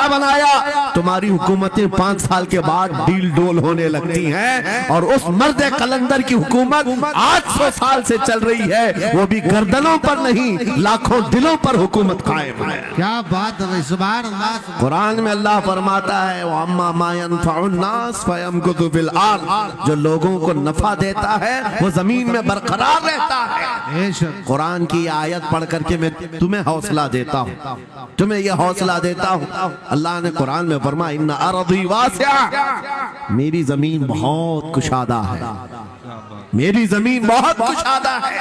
तमाशा बनाया। तुम्हारी हुकूमतें 5 साल के बाद डील डोल होने लगती हैं और उस मर्द कलंदर की हुकूमत 800 साल से चल रही है, वो भी गर्दनों पर नहीं लाखों दिलों पर हुकूमत कायम है। क्या बात है भाई, सुभान अल्लाह। कुरान में अल्लाह फरमाता है वअम्मा मा यनफउन्नास फयमकुतु फिल अर्द, जो लोगों को नफा देता है वो जमीन में बरकरार रहता है। कुरान की आयत पढ़ करके मैं तुम्हें हौसला देता हूँ, तुम्हें यह हौसला देता हूँ। अल्लाह ने कुरान में फरमाया इन्ना अर्दी वासिआ, मेरी जमीन बहुत कुशादा है, मेरी जमीन बहुत कुशादा है।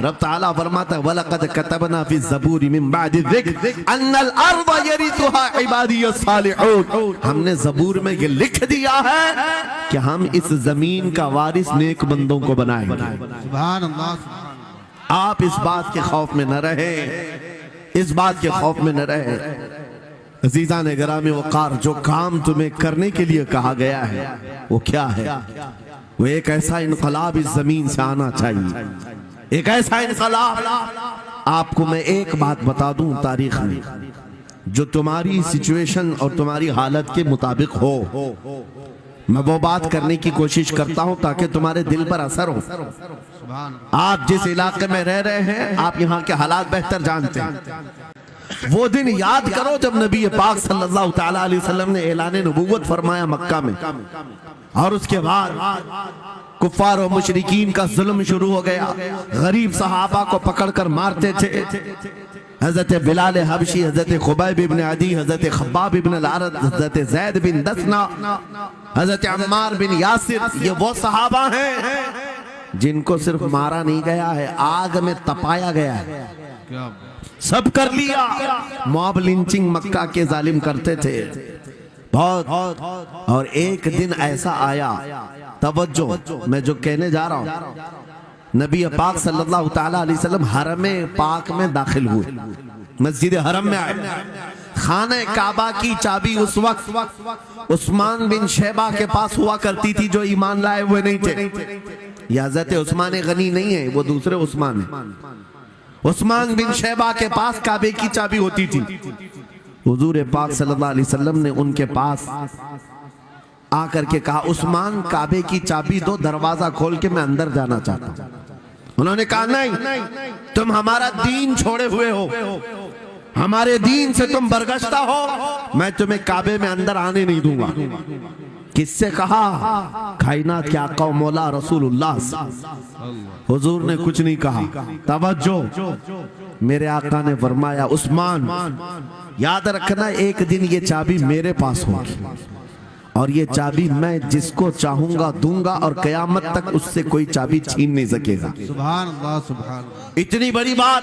रब ताला फरमाता है वलक़द कतबना फी ज़बूर मिन बअदि ज़िक्र अन्नल अर्ज़ यरिथुहा इबादियस सालिहून, हमने ज़बूर में ये लिख दिया है कि हम इस जमीन का वारिस नेक बंदों को बनाएंगे। सुभान अल्लाह। आप इस बात के खौफ में न रहे, इस बात के खौफ में न रहे। अजीज़ान गिरामी वक़ार, जो काम तुम्हें करने के लिए कहा गया है वो क्या है? वो एक ऐसा इनकलाब इस जमीन से आना चाहिए, एक ऐसा इनकलाब। आपको मैं एक बात बता दूं तारीख में, जो तुम्हारी सिचुएशन और तुम्हारी हालत के मुताबिक हो, मैं वो बात करने की कोशिश करता हूं ताकि तुम्हारे दिल पर असर हो। आप जिस इलाके में रह रहे हैं, आप यहाँ के हालात बेहतर जानते हैं। वो दिन याद करो जब नबी पाक सल्लल्लाहु तआला अलैहि वसल्लम ने ऐलान नबूवत फरमाया मक्का में, और उसके बाद कुफ्फार और मुशरिकीन का जुल्म शुरू हो गया। गरीब सहाबा को पकड़कर मारते थे। हजरत बिलाल हबशी, हजरत खुबैब इब्न अदी, हजरत खब्बाब इब्न अल-अरद, हजरत ज़ैद बिन दसना, हजरत अम्मार बिन यासिर, ये वो सहाबा हैं जिनको सिर्फ मारा नहीं गया है, आग में तपाया गया है। सब कर लिया। मॉब लिंचिंग मक्का के जालिम करते थे बहुत। और एक दिन ऐसा आया, तवज्जो मैं जो कहने जा रहा हूं, नबी पाक सल्लल्लाहु तआला अलैहि वसल्लम हरम पाक में दाखिल हुए, मस्जिद हरम में आए। खाने काबा की चाबी उस वक्त उस्मान बिन शैबा के पास हुआ करती थी, जो ईमान लाए हुए नहीं थे। हज़रत उस्मान गनी नहीं है, वो दूसरे उस्मान है। उस्मान बिन शैबा के पास काबे की चाबी होती थी। हुजूर पाक सल्लल्लाहु अलैहि वसल्लम ने उनके पास आकर के कहा उस्मान काबे की चाबी दो, दरवाजा खोल के मैं अंदर जाना चाहता हूं। उन्होंने कहा नहीं, तुम हमारा दीन छोड़े हुए हो, हमारे दीन से तुम बरगश्ता हो, मैं तुम्हें काबे में अंदर आने नहीं दूंगा। किससे कहा? कायनात के आका मौला रसूलुल्लाह। हुजूर ने कुछ नहीं कहा। तवज्जो, मेरे आका ने फरमाया उस्मान याद रखना, एक दिन ये चाबी मेरे पास होगी और ये चाबी मैं जिसको चाहूंगा दूंगा और कयामत तक उससे कोई चाबी छीन नहीं सकेगा। सुभान अल्लाह, सुभान अल्लाह। इतनी बड़ी बात,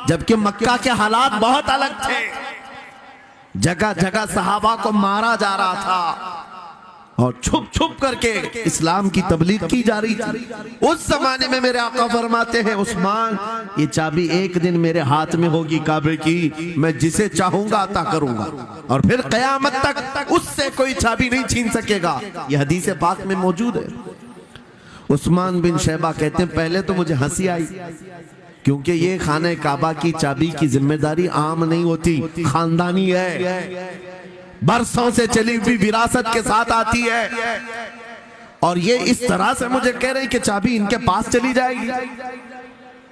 जबकि मक्का के हालात बहुत अलग थे। जगह जगह सहाबा को मारा जा रहा था और छुप छुप करके इस्लाम की तबलीग की जा रही थी। उस जमाने में मेरे आका फरमाते हैं उस्मान, ये चाबी एक दिन मेरे हाथ में होगी काबे की, मैं जिसे चाहूंगा अता करूंगा और फिर कयामत तक उससे कोई चाबी नहीं छीन सकेगा। यह हदीस पाक में मौजूद है। उस्मान बिन शैबा कहते हैं पहले तो मुझे हंसी आई, क्योंकि ये खाने काबा की चाबी की जिम्मेदारी आम नहीं होती, खानदानी है, बरसों से चली हुई विरासत के साथ आती है। और ये इस तरह से मुझे कह रहे हैं कि चाबी इनके पास चली जाएगी।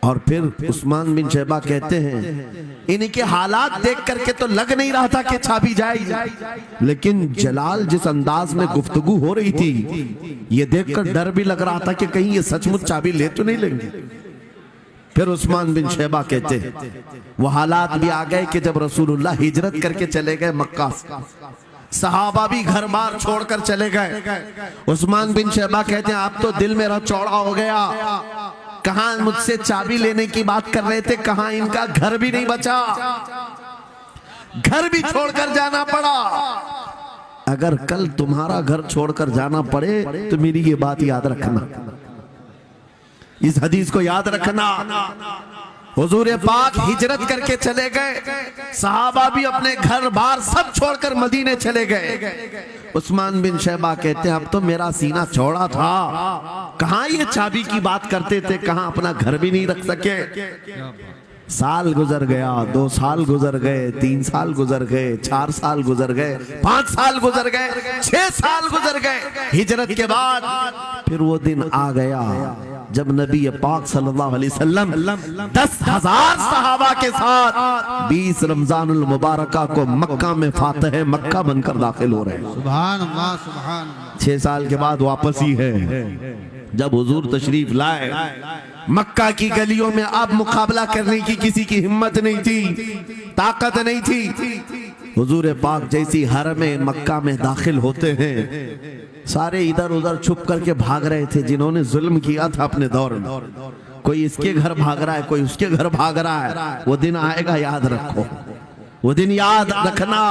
और फिर उस्मान बिन शैबा कहते हैं इनके हालात देख करके तो लग नहीं रहा था कि चाबी जाएगी, लेकिन जलाल जिस अंदाज में गुफ्तगू हो रही थी, ये देखकर डर भी लग रहा था कि कहीं ये सचमुच चाबी ले तो नहीं लेंगे। फिर उस्मान बिन शैबा कहते हैं वो हालात भी आ गए कि जब रसूलुल्लाह हिजरत करके चले गए मक्का से, सहाबा भी घर बार छोड़कर चले गए। उस्मान बिन शैबा कहते हैं अब तो दिल मेरा चौड़ा हो गया, कहां मुझसे चाबी लेने की बात कर रहे थे, कहां इनका घर भी नहीं बचा, घर भी छोड़कर जाना पड़ा। अगर कल तुम्हारा घर छोड़कर जाना पड़े तो मेरी ये बात याद रखना, इस हदीस को याद रखना। हुजूर पाक हिजरत करके चले गए, सहाबा भी अपने घर बार सब छोड़कर मदीने चले गए। उस्मान बिन शैबा कहते हैं अब तो मेरा सीना चौड़ा था, कहां ये चाबी की बात करते थे, कहां अपना घर भी नहीं रख सके। साल गुजर गया, 2 साल गुजर गए, 3 साल गुजर गए, 4 साल गुजर गए, 5 साल गुजर गए, 6 साल गुजर गए। हिजरत के बाद फिर वो दिन आ गया जब नबी पाक सल्लल्लाहु अलैहि वसल्लम 10,000 सहाबा के साथ 20 रमजानुल मुबारका को मक्का में फातह मक्का बनकर दाखिल हो रहे हैं। सुभान अल्लाह सुभान अल्लाह। 6 साल के बाद वापसी है। जब हुजूर तशरीफ लाए, मक्का की गलियों में अब मुकाबला करने की किसी की हिम्मत नहीं थी, ताकत नहीं थी। हुजूर पाक जैसी हरम मक्का में दाखिल होते हैं, सारे इधर उधर छुप करके भाग रहे थे जिन्होंने जुल्म किया था अपने दौर में। कोई इसके घर भाग रहा है, कोई उसके घर भाग रहा है। वो दिन आएगा, याद रखो, वो दिन याद रखना।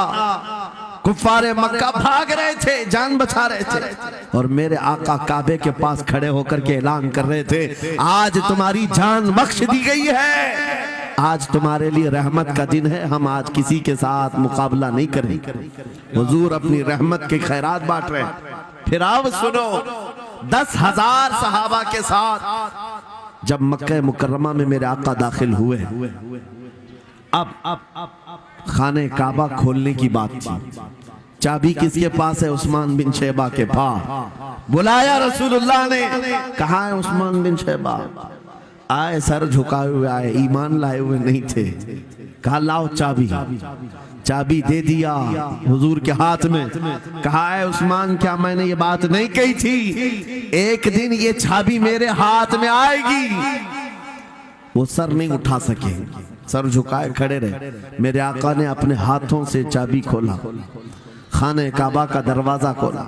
कुफ्फारे मक्का भाग रहे थे, जान बचा रहे थे, और मेरे आका काबे के पास खड़े होकर के ऐलान कर रहे थे, आज तुम्हारी जान बख्श दी गई है, आज तुम्हारे लिए रहमत का दिन है, हम आज किसी के साथ मुकाबला नहीं करेंगे। हुजूर अपनी रहमत के खैरात बांट रहे हैं। फिर अब सुनो, 10,000 सहाबा के साथ जब मक्का मुकर्रमा में मेरे आका दाखिल हुए, अब खाने काबा खोलने की बात थी। चाबी किसके पास है? उस्मान बिन शैबा के पास। बुलाया रसूलुल्लाह ने, कहा है उस्मान बिन शैबा? आए, सर झुकाए हुए आए, ईमान लाए हुए नहीं थे। कहा लाओ चाबी। चाबी दे दिया हुजूर के हाथ में। कहा है उस्मान, क्या मैंने ये बात नहीं कही थी, एक दिन ये चाबी मेरे हाथ में आएगी? वो सर नहीं उठा सके, सर झुकाए खड़े रहे। मेरे आका ने अपने हाथों से चाबी खोला, खाने काबा का दरवाजा खोला,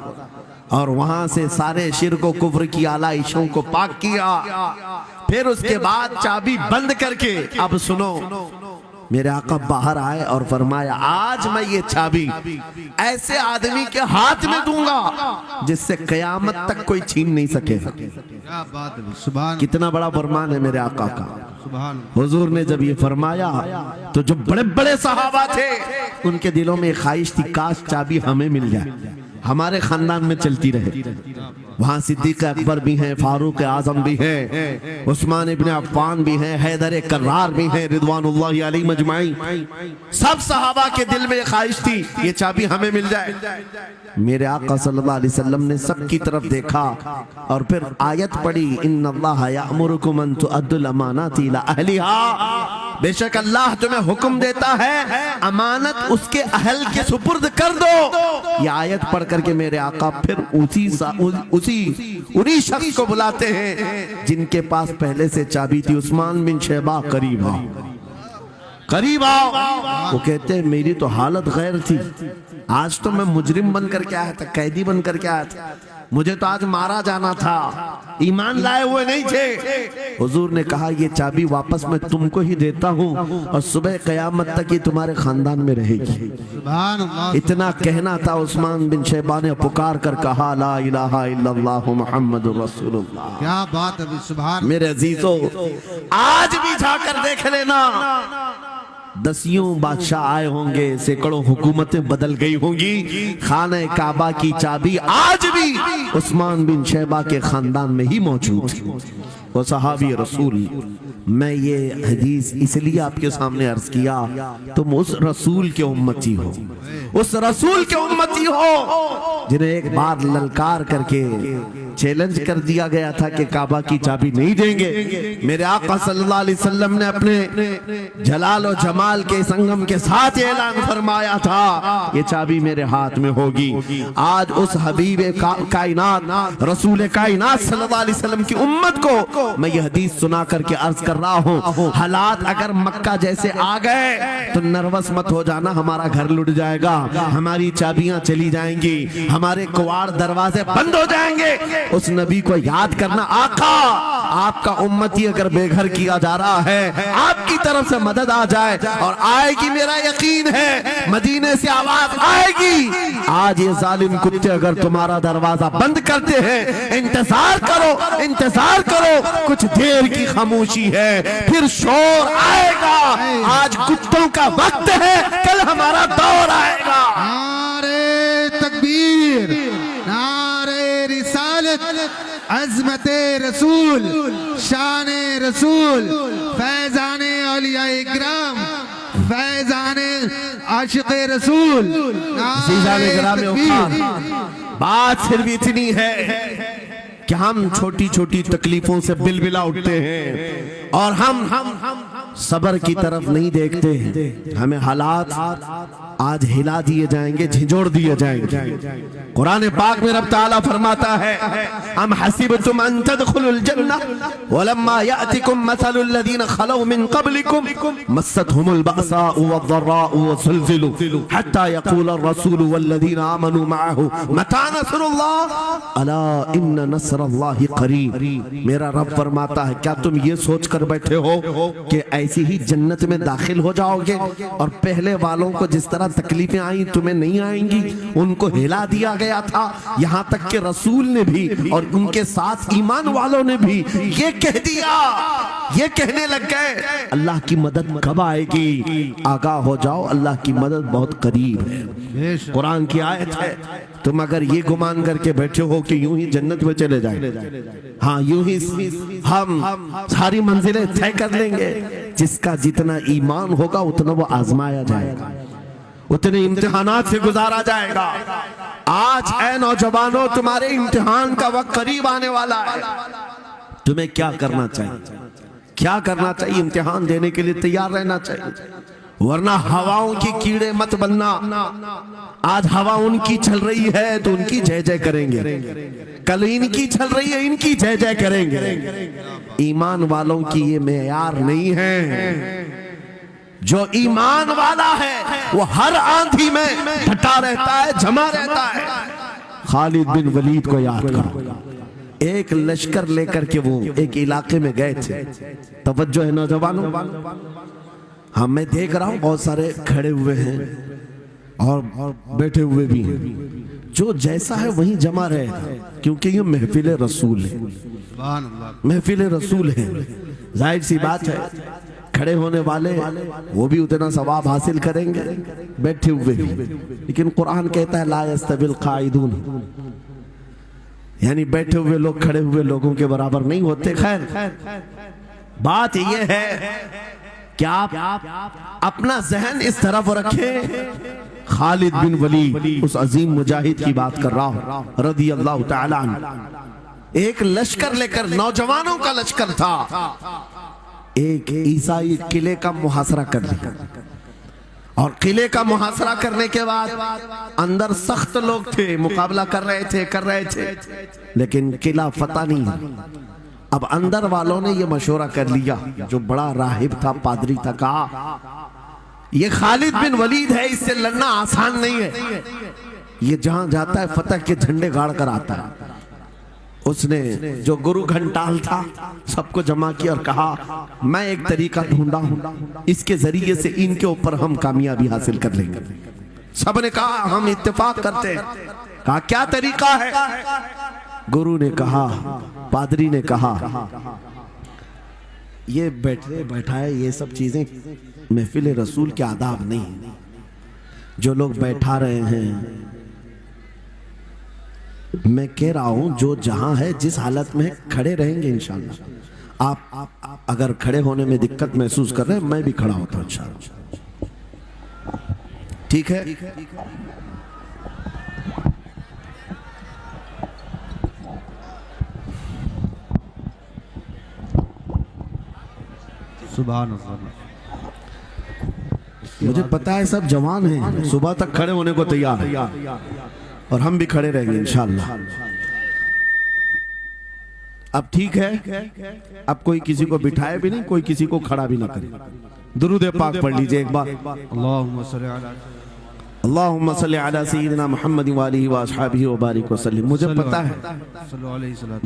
और वहां से सारे शिर्क और कुफ्र की आलाइशों को पाक किया। फिर उसके बाद चाबी बंद करके, अब सुनो, मेरे आका बाहर आए और फरमाया, आज मैं ये चाबी ऐसे आदमी के हाथ में दूंगा जिससे कयामत तक कोई छीन नहीं सकेगा। क्या बात है, सुभान। कितना बड़ा फरमान है मेरे आका का। सुभान। हुजूर ने जब ये फरमाया तो जो बड़े बड़े सहाबा थे उनके दिलों में ख्वाहिश थी, काश चाबी हमें मिल जाए, हमारे खानदान में चलती रहे। वहां सिद्दीक अकबर भी हैं, फारूक आजम भी हैं, उस्मान इब्ने अफ्फान भी हैं, हैदर कर्रार भी हैं, रिदवानुल्लाहि अलैहि मजमाइन। सब सहाबा के दिल में ख्वाहिश थी ये चाबी हमें मिल जाए। मेरे आका सल्लल्लाहु अलैहि वसल्लम ने सबकी तरफ देखा और फिर आयत पढ़ी, इन्नल्लाह यअमुरुकुम अन तुअद्दुल अमानाति इला अहलिहा। बेशक अल्लाह तुम्हें हुक्म देता है अमानत उसके अहल के सुपुर्द कर दो। ये आयत पढ़ करके मेरे आका फिर उन्हीं शख्स को बुलाते हैं जिनके पास पहले से चाबी थी। उस्मान बिन शैबा, करीब आओ, करीब आओ। वो कहते हैं मेरी तो हालत गैर थी, आज तो मैं मुजरिम बन करके आया था, कैदी बन करके आया था, मुझे तो आज मारा जाना था, ईमान लाए हुए नहीं थे। हुजूर ने कहा ये चाबी वापस मैं तुमको ही देता हूँ और सुबह कयामत तक ये तुम्हारे खानदान में रहेगी। सुभान अल्लाह। इतना कहना था, उस्मान बिन शैबा ने पुकार कर कहा, ला इलाहा इल्लल्लाहु मुहम्मदुर रसूलुल्लाह। क्या बात है, सुभान। मेरे अजीजों, आज भी जाकर देख लेना, दसियों बादशाह आए होंगे, सैकड़ों हुकूमतें बदल गई होंगी, खाने काबा की चाबी आज भी उस्मान बिन शैबा के खानदान में ही मौजूद है। वो सहाबी रसूल। मैं ये हदीस इसलिए आपके सामने अर्ज किया, तुम उस रसूल के उम्मती हो, उस रसूल के उम्मती हो जिन्हें एक बार ललकार करके चैलेंज कर दिया गया था कि काबा की चाबी नहीं देंगे। मेरे आका सल्लल्लाहु अलैहि वसल्लम ने अपने जलाल और जमाल के संगम के साथ ऐलान फरमाया था ये चाबी मेरे हाथ में होगी। आज उस हबीब कायनात रसूल कायनात सल्लल्लाहु अलैहि वसल्लम की उम्मत को मैं ये हदीस सुना करके अर्ज कर रहा हूँ, हालात अगर मक्का जैसे आ गए तो नर्वस मत हो जाना, हमारा घर लुट जाएगा, हमारी चाबियां चली जाएंगी, हमारे कुवाड़ दरवाजे बंद हो जाएंगे। उस नबी को याद करना, आका आपका उम्मती अगर बेघर किया जा रहा है, आपकी तरफ से मदद आ जाए और आएगी, मेरा यकीन है मदीने से आवाज आएगी। आज ये जालिम कुत्ते अगर तुम्हारा दरवाजा बंद करते हैं, इंतजार करो, इंतजार करो, कुछ देर की खामोशी है, फिर शोर आएगा। आज कुत्तों का वक्त है, कल हमारा दौर आएगा। नारे तकबीर, नारे रिसालत, अज़मते रसूल, शाने रसूल, फैजाने औलिया इकराम फैजान आशिक रसूल अज़ीज़ान गिरामी वक़ार, बात सिर्फ इतनी है कि हम छोटी छोटी तकलीफों से बिलबिला उठते हैं और हम सबर की तरफ नहीं देखते हैं। हमें हालात आज हिला दिए जाएंगे, झिझोड़ दिए जाएंगे। कुरान पाक में रब ताला फरमाता है, अम हसिबतुम अन तदखुलुल जन्नह वलम्मा यातिकुम मसलुल लज़ीना खलौ मिन क़ब्लिकुम मस्सतहुमुल बअसाउ वद्दर्राउ वज़ुलज़िलू हत्ता यक़ूलर रसूलु वल्लज़ीना आमनू मअहु मता नस्रुल्लाह अला इन्न नस्रल्लाहि क़रीब। मेरा रब फरमाता है, क्या तुम ये सोच कर बैठे हो कि ऐसी ही जन्नत में दाखिल हो जाओगे और पहले वालों को जिस तरह तकलीफें आई तुम्हें नहीं आएंगी? उनको हिला दिया गया था, यहां तक कि रसूल ने भी और उनके साथ ईमान वालों ने भी ये कह दिया, ये कहने लग गए अल्लाह की मदद कब आएगी? आगाह हो जाओ, अल्लाह की मदद बहुत करीब है। कुरान की आयत है। तुम अगर ये गुमान करके बैठे हो कि यूं ही जन्नत में चले जाए, हाँ यूं ही हम सारी मंजिलें तय कर लेंगे, जिसका जितना ईमान होगा उतना वो आजमाया जाएगा, उतने इम्तिहानात से गुजारा जाएगा। आज ऐ नौजवानों, तुम्हारे इम्तिहान का वक्त करीब आने वाला है। तुम्हें क्या करना चाहिए? क्या करना चाहिए? इम्तिहान देने के लिए तैयार रहना चाहिए, वरना हवाओं की कीड़े मत बनना। आज हवा उनकी चल रही है तो उनकी जय जय करेंगे, कल इनकी चल रही है इनकी जय जय करेंगे। ईमान वालों की ये मेयार नहीं है। जो ईमान वाला है वो हर आंधी में डटा रहता है, जमा रहता है। खालिद बिन वलीद को याद करो, एक लश्कर लेकर के वो एक इलाके में गए थे। तवज्जो है नौजवानों, हाँ मैं देख रहा हूं बहुत सारे खड़े हुए हैं और बैठे हुए भी हैं। जो जैसा है वहीं जमा रहेगा, क्योंकि ये महफिल रसूल है, महफिल रसूल है। जाहिर सी बात है, खड़े होने वाले वो भी उतना सवाब हासिल करेंगे, बैठे हुए भी। लेकिन कुरान कहता है ला यस्तविल काइदून, यानी बैठे हुए लोग खड़े हुए लोगों के बराबर नहीं होते। खैर बात यह है कि आप अपना जहन इस तरफ रखें। खालिद बिन वलीद उस अजीम मुजाहिद की बात कर रहा हूं रज़ी अल्लाह तआला अन्हु। एक लश्कर लेकर, नौजवानों का लश्कर था, एक ईसाई किले का मुहासरा कर लिया और किले का मुहासरा करने के बाद अंदर सख्त लोग थे, मुकाबला कर रहे थे, लेकिन किला फतह नहीं। अब अंदर वालों ने ये मशवरा कर लिया, जो बड़ा राहिब था, पादरी था, कहा ये खालिद बिन वलीद है, इससे लड़ना आसान नहीं है। ये जहां जाता है फतह के झंडे गाड़ कर आता है। उसने जो गुरु घंटाल था सबको जमा किया और कहा मैं एक तरीका ढूंढा हूं, इसके जरिए से इनके ऊपर हम कामयाबी हासिल कर लेंगे। सबने कहा हम इत्तेफाक करते हैं। कहा क्या तरीका है? गुरु ने कहा, पादरी ने कहा, ये बैठाए ये सब चीजें महफिल रसूल के आदाब नहीं। जो लोग बैठा रहे हैं, मैं कह रहा हूं जो जहां है जिस हालत में खड़े रहेंगे इंशाअल्लाह। आप अगर खड़े होने में दिक्कत महसूस कर रहे हैं, मैं भी खड़ा होता हूं इंशाअल्लाह। ठीक है? सुभान अल्लाह। मुझे पता है सब जवान हैं, सुबह तक खड़े होने को तैयार हैं और हम भी खड़े रहेंगे इंशाअल्लाह। अब ठीक है, अब कोई किसी को बिठाए भी नहीं, कोई किसी को खड़ा भी ना करे। दुरूद पाक पढ़ लीजिए एक बार। अल्लाहुम्मा सल्ली अला सय्यिदिना मुहम्मद व आलिहि व अस्हाबिहि व बारिक व सल्लिम। मुझे पता है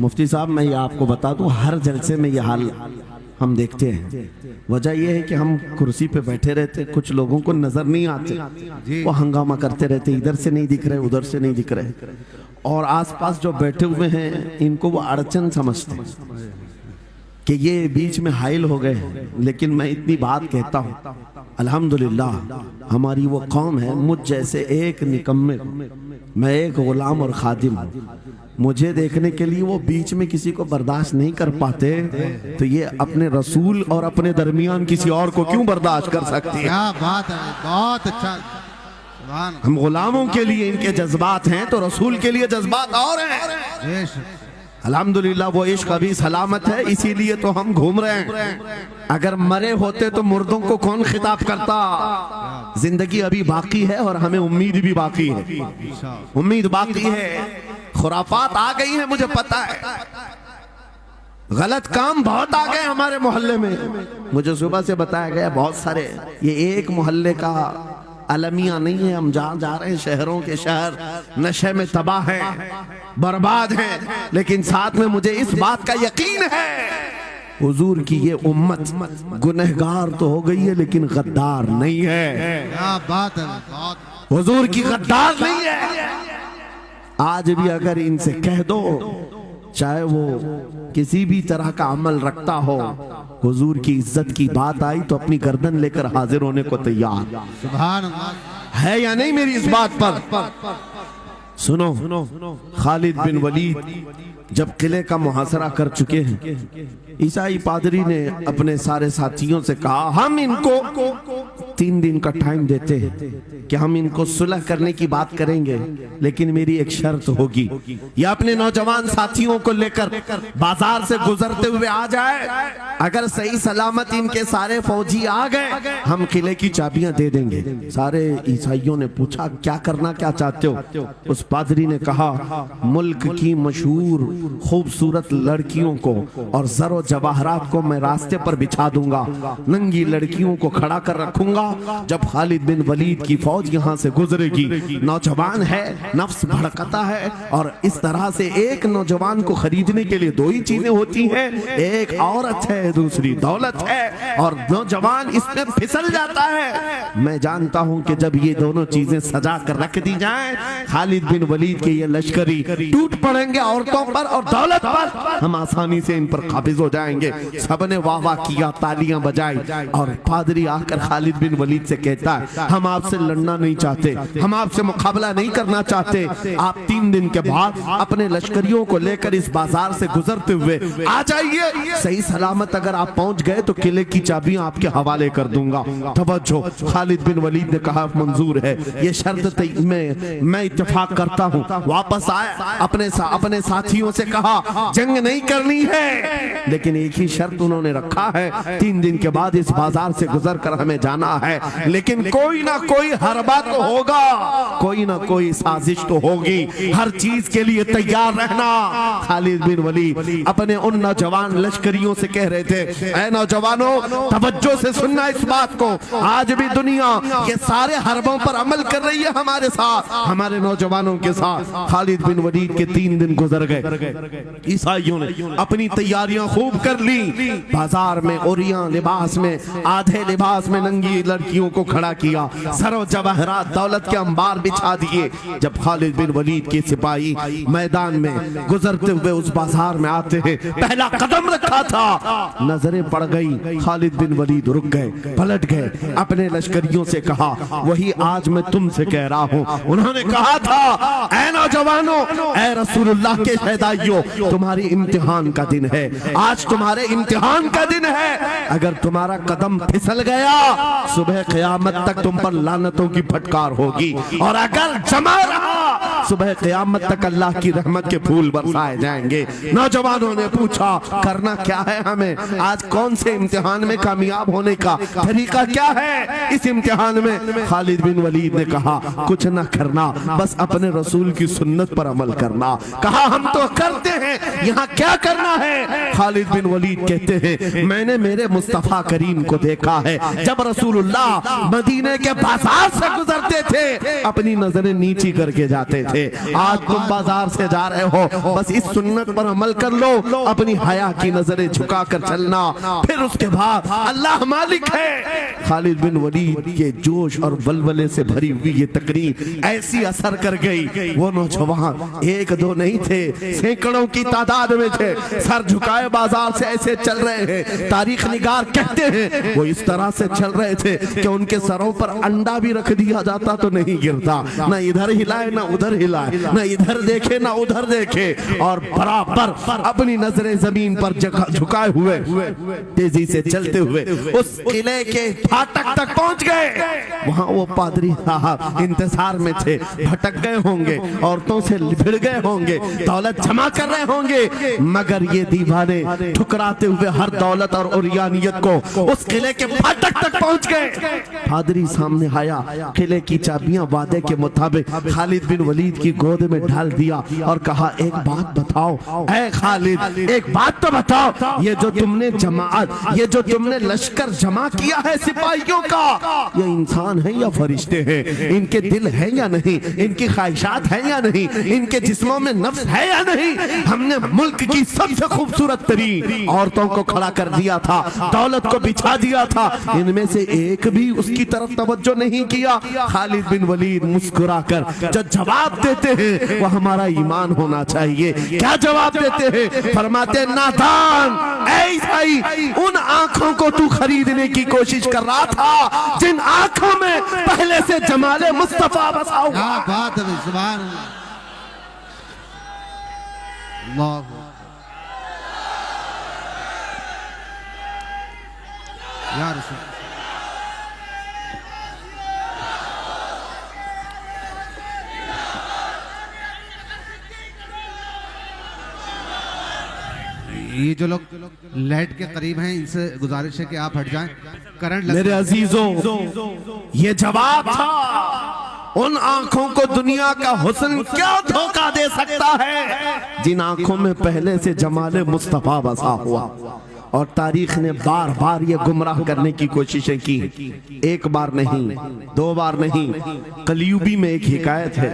मुफ्ती साहब, मैं ये आपको बता दूं, हर जलसे में ये हाल हम देखते हैं। वजह यह है कि हम कुर्सी पे बैठे रहते, कुछ लोगों को नजर नहीं आते, वो हंगामा करते रहते, इधर से नहीं दिख रहे, उधर से नहीं दिख रहे, और आसपास जो बैठे हुए हैं इनको वो अड़चन समझते हैं कि ये बीच में हाइल हो गए, लेकिन मैं इतनी बात कहता हूँ, अल्हम्दुलिल्लाह हमारी वो कौम है, मुझ जैसे एक निकम्मे, मैं एक गुलाम और खादिम हूँ, मुझे देखने के लिए वो बीच में किसी को बर्दाश्त नहीं कर पाते, तो ये अपने रसूल और अपने दरमियान किसी और को क्यों बर्दाश्त कर सकती है? क्या बात है, बहुत अच्छा। सुभान हम गुलामों के लिए इनके जज्बात हैं तो रसूल के लिए जज्बात और हैं। अल्लाह। अल्हम्दुलिल्लाह वो इश्क अभी सलामत है, इसीलिए तो हम घूम रहे हैं। अगर मरे होते तो मुर्दों को कौन खिताब करता? जिंदगी अभी बाकी है और हमें उम्मीद भी बाकी है, उम्मीद बाकी है। खुराफात आ गई है, मुझे पता है, गलत काम बहुत आ गए हमारे मोहल्ले में। मुझे सुबह से बताया गया बहुत सारे, ये एक मोहल्ले का अलमिया नहीं है, हम जहाँ जा रहे हैं शहरों के शहर नशे में तबाह हैं, बर्बाद हैं, लेकिन साथ में मुझे इस बात का यकीन है हुजूर की ये उम्मत गुनहगार तो हो गई है लेकिन गद्दार नहीं है। क्या बात है, बहुत। हुजूर की गद्दार नहीं है। आज भी अगर इनसे कह दो, चाहे वो किसी भी तरह का अमल रखता हो, हुजूर की इज्जत की बात आई तो अपनी गर्दन लेकर हाजिर होने को तैयार सुभान अल्लाह। है या नहीं मेरी इस बात पर? सुनो, खालिद बिन वलीद जब किले का मुहासरा कर चुके हैं, ईसाई पादरी ने अपने सारे साथियों से कहा, हम इनको 3 दिन का टाइम देते हैं कि हम इनको सुलह करने की बात करेंगे, लेकिन मेरी एक शर्त होगी, ये अपने नौजवान साथियों को लेकर बाजार से गुजरते हुए आ जाए, अगर सही सलामत इनके सारे फौजी आ गए हम किले की चाबियां दे देंगे। सारे ईसाइयों ने पूछा, क्या करना क्या चाहते हो? उस पादरी ने कहा, मुल्क की मशहूर खूबसूरत लड़कियों को और जरो जवाहरात को मैं रास्ते पर बिछा दूंगा, नंगी लड़कियों को खड़ा कर रखूंगा, जब खालिद बिन वलीद की फौज यहाँ से गुजरेगी, नौजवान है, नफ्स भड़कता है, और इस तरह से एक नौजवान को खरीदने के लिए 2 ही चीजें होती हैं, एक औरत है, दूसरी दौलत है, और नौजवान इसमें फिसल जाता है। मैं जानता हूं कि जब ये दोनों चीजें सजा कर रख दी जाएं, खालिद बिन वलीद के ये लश्करी टूट पड़ेंगे औरतों पर और दौलत पर, हम आसानी से इन पर काबिज हो जाएंगे। सबने वाह वाह किया, तालियां बजाई, और पादरी आकर खालिद बिन वलीद से कहता है, हम आपसे लड़ना नहीं चाहते, हम आपसे मुकाबला नहीं करना चाहते, आप 3 दिन के बाद अपने लश्करियों को लेकर इस बाजार से गुजरते हुए आ जाइए, सही सलामत अगर आप पहुंच गए तो किले की चाबियां आपके हवाले कर दूंगा। तवज्जो, खालिद बिन वलीद ने कहा, मंजूर है, ये शर्त मैं इत्तेफाक करता हूँ। वापस आए, अपने साथियों से कहा, जंग नहीं करनी है, लेकिन एक ही शर्त उन्होंने रखा है, 3 दिन के बाद इस बाजार से गुजर कर हमें जाना है, लेकिन कोई ना कोई हरबा तो होगा, कोई ना कोई साजिश तो होगी, हर चीज के लिए तैयार रहना। खालिद बिन वलीद अपने उन नौजवान लश्करियों से कह रहे थे, ऐ नौजवानों, तवज्जो से सुनना इस बात को, आज भी दुनिया ये सारे हरबों पर अमल कर रही है हमारे साथ, हमारे नौजवानों के साथ। खालिद बिन वलीद के 3 दिन गुजर गए, ईसाइयों ने अपनी तैयारियां खूब कर ली, बाजार में ओरियां लिबास में, आधे लिबास में नंगी लड़कियों को खड़ा किया, सरो जवाहरात दौलत के अंबार बिछा दिए। जब खालिद बिन वलीद के सिपाही मैदान में गुजरते हुए उस बाजार में आते हैं, पहला कदम रखा था, नजरें पड़ गई, खालिद बिन वलीद रुक गए, पलट गए, अपने लश्करियों से कहा, वही आज मैं तुमसे कह रहा हूं। उन्होंने कहा था, ऐ नौजवानों, ऐ रसूलुल्लाह के शहदाइयों, तुम्हारी इम्तिहान का दिन है, आज तुम्हारे इम्तिहान का दिन है, अगर तुम्हारा कदम फिसल गया सुबह क़यामत तक तुम पर लानतों की फटकार होगी, और अगर जमा रहा सुबह क़यामत तक अल्लाह की रहमत के फूल बरसाए जाएंगे। नौजवानों ने पूछा, करना क्या है हमें, आज कौन से इम्तिहान में कामयाब होने का तरीका क्या है इस इम्तिहान में? खालिद बिन वलीद ने कहा, कुछ ना करना, बस अपने रसूल की सुन्नत पर अमल करना। कहा, हम तो करते हैं, यहाँ क्या करना है? खालिद बिन वलीद कहते हैं, मैंने मेरे मुस्तफा करीम को देखा है, जब रसूलुल्लाह मदीने के बाजार से गुजरते थे अपनी नजरें नीची करके जाते थे, थे। आज तुम बाजार से जा रहे हो, बस इस सुन्नत पर अमल कर लो, अपनी हया की नजरें झुका कर चलना, फिर उसके बाद अल्लाह मालिक है। खालिद बिन वलीद के जोश और वलवले से भरी हुई ये तकरीर ऐसी असर कर गई। वो नौजवान एक दो नहीं थे, सैकड़ों की तादाद में थे, सर झुकाए बाजार से ऐसे चल रहे हैं। तारीख निगार कहते हैं वो इस तरह से चल रहे थे कि उनके सरों पर अंडा भी रख दिया जाता तो नहीं गिरता, ना इधर हिलाए ना उधर हिलाए, ना इधर देखे ना उधर देखे, और बराबर अपनी नजरें जमीन पर झुकाए हुए तेजी से चलते हुए उस किले के फाटक तक पहुंच गए। वहां वो पादरी साहब इंतजार में थे, भटक गए होंगे, औरतों से भिड़ गए होंगे, दौलत जमा कर रहे होंगे, मगर ये दीवाने ठुकराते हुए हर दौलत और उरियानियत को उस किले के फाटक तक पहुंच गए। पादरी सामने आया, किले की चाबियां वादे के मुताबिक खालिद बिन वलीद की गोद में डाल दिया और कहा, एक बात बताओ ऐ खालिद, एक बात तो बताओ, ये जो तुमने जमात, ये जो तुमने लश्कर जमा किया है सिपाहियों का, ये इंसान है या फरिश्ते हैं? इनके दिल है या नहीं? इनकी ख्वाहिशात है या नहीं? इनके जिस्मों में नफ्स है या नहीं? हमने मुल्क की सबसे खूबसूरत तरीन औरतों को खड़ा कर दिया था, दौलत को बिछा दिया था, इनमें से एक भी उसकी तरफ तवज्जो नहीं किया। खालिद बिन वलीद मुस्कुराकर जो जवाब देते हैं वो हमारा ईमान होना चाहिए। क्या जवाब देते हैं? फरमाते, नादान, ऐसाई, उन आंखों को तू खरीदने की कोशिश कर रहा था जिन आंखों में पहले से जमाले मुस्तफा बसा हुआ। क्या बात है, सुभान अल्लाह। या रसूल, ये जो लोग लाइट के करीब हैं इनसे गुजारिश है कि आप हट जाएं, करंट लग। मेरे अजीजों, ये जवाब था। उन आंखों को दुनिया का हुस्न क्या धोखा दे सकता है जिन आंखों में पहले से जमाले मुस्तफा बसा हुआ। और तारीख ने बार बार ये गुमराह करने की कोशिशें की, एक बार नहीं, दो बार नहीं। कलयुबी में एक हिकायत है,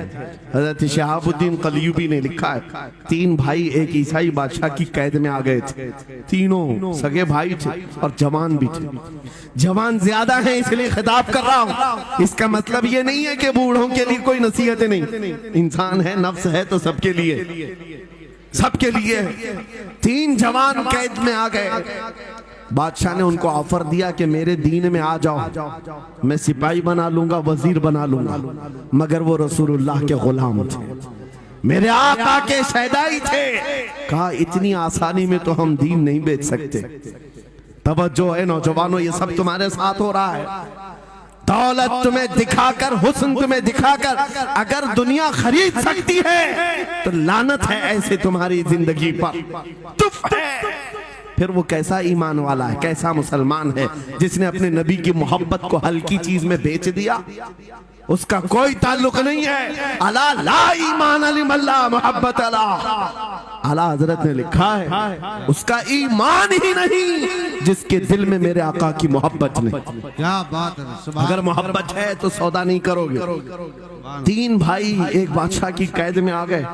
हजरत शहाबुद्दीन कलयुबी ने लिखा है, 3 भाई एक ईसाई बादशाह की कैद में आ गए थे। तीनों सगे भाई थे और जवान भी थे। जवान ज्यादा है इसलिए खिताब कर रहा हूं, इसका मतलब ये नहीं है कि बूढ़ों के लिए कोई नसीहतें नहीं। इंसान है, नफ्स है, तो सबके लिए, सबके लिए। 3 जवान कैद में आ गए। बादशाह ने उनको ऑफर दिया कि मेरे दीन में आ जाओ, मैं सिपाही बना लूंगा, वजीर बना लूंगा, मगर वो रसूलुल्लाह के गुलाम थे, मेरे आका के शहदाई थे। कहा, इतनी आसानी में तो हम दीन नहीं बेच सकते। तवज्जो है नौजवानों, ये सब तुम्हारे साथ हो रहा है। दौलत तुम्हें दिखाकर, हुस्न तुम्हें दिखाकर अगर दुनिया खरीद सकती है तो लानत है ऐसे तुम्हारी जिंदगी पर। तुफ है। फिर वो कैसा ईमान वाला है, कैसा मुसलमान है जिसने अपने नबी की मोहब्बत को हल्की चीज में बेच दिया? उसका कोई ताल्लुक नहीं है। अला ला ईमान अलिमल्ला मोहब्बत अला, आला हजरत ने लिखा है, उसका ईमान ही नहीं जिसके दिल में मेरे आका की मोहब्बत नहीं। क्या बात है, अगर मोहब्बत है तो सौदा नहीं करोगे। 3 भाई एक बादशाह की कैद में आ गए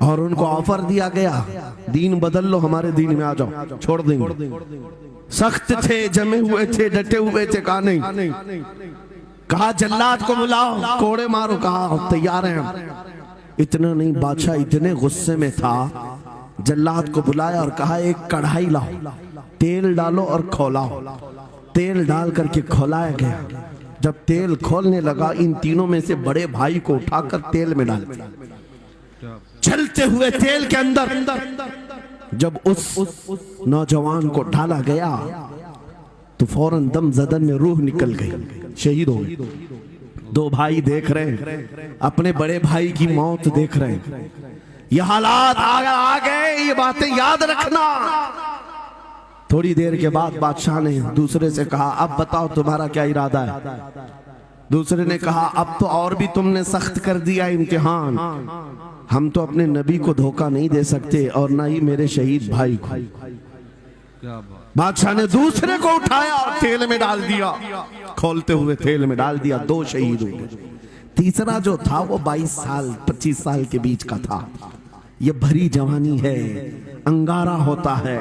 और उनको ऑफर दिया गया, दीन बदल लो, हमारे दीन में आ जाओ, छोड़ देंगे। सख्त थे, जमे हुए थे, डटे हुए थे। कहा नहीं, कहा जल्लाद को बुलाओ, कोड़े मारो। कहा तैयार हैं हम। इतना नहीं, बादशाह इतने गुस्से में था, जल्लाद को बुलाया और कहा एक कढ़ाई लाओ, तेल डालो और खौलाओ। तेल डाल करके खौलाया गया। जब तेल खोलने लगा, इन तीनों में से बड़े भाई को उठाकर तेल में डाल दिया। चलते हुए तेल के अंदर जब उस नौजवान को डाला गया तो फौरन दम जदन में रूह निकल गई, शहीद हो गए। 2 भाई देख रहे हैं, अपने बड़े भाई की मौत देख रहे हैं। ये हालात आ गए, ये बातें याद रखना। थोड़ी देर के बाद बादशाह ने दूसरे से कहा, अब बताओ तुम्हारा क्या इरादा है? दूसरे ने कहा, अब तो और भी तुमने सख्त कर दिया इम्तिहान, हम तो अपने नबी को धोखा नहीं दे सकते और ना ही मेरे शहीद भाई को। बादशाह ने दूसरे को उठाया और तेल में डाल दिया, खोलते हुए तेल में डाल दिया। 2 शहीद हो गए। तीसरा जो था वो 22 साल 25 साल के बीच का था। ये भरी जवानी है, अंगारा होता है।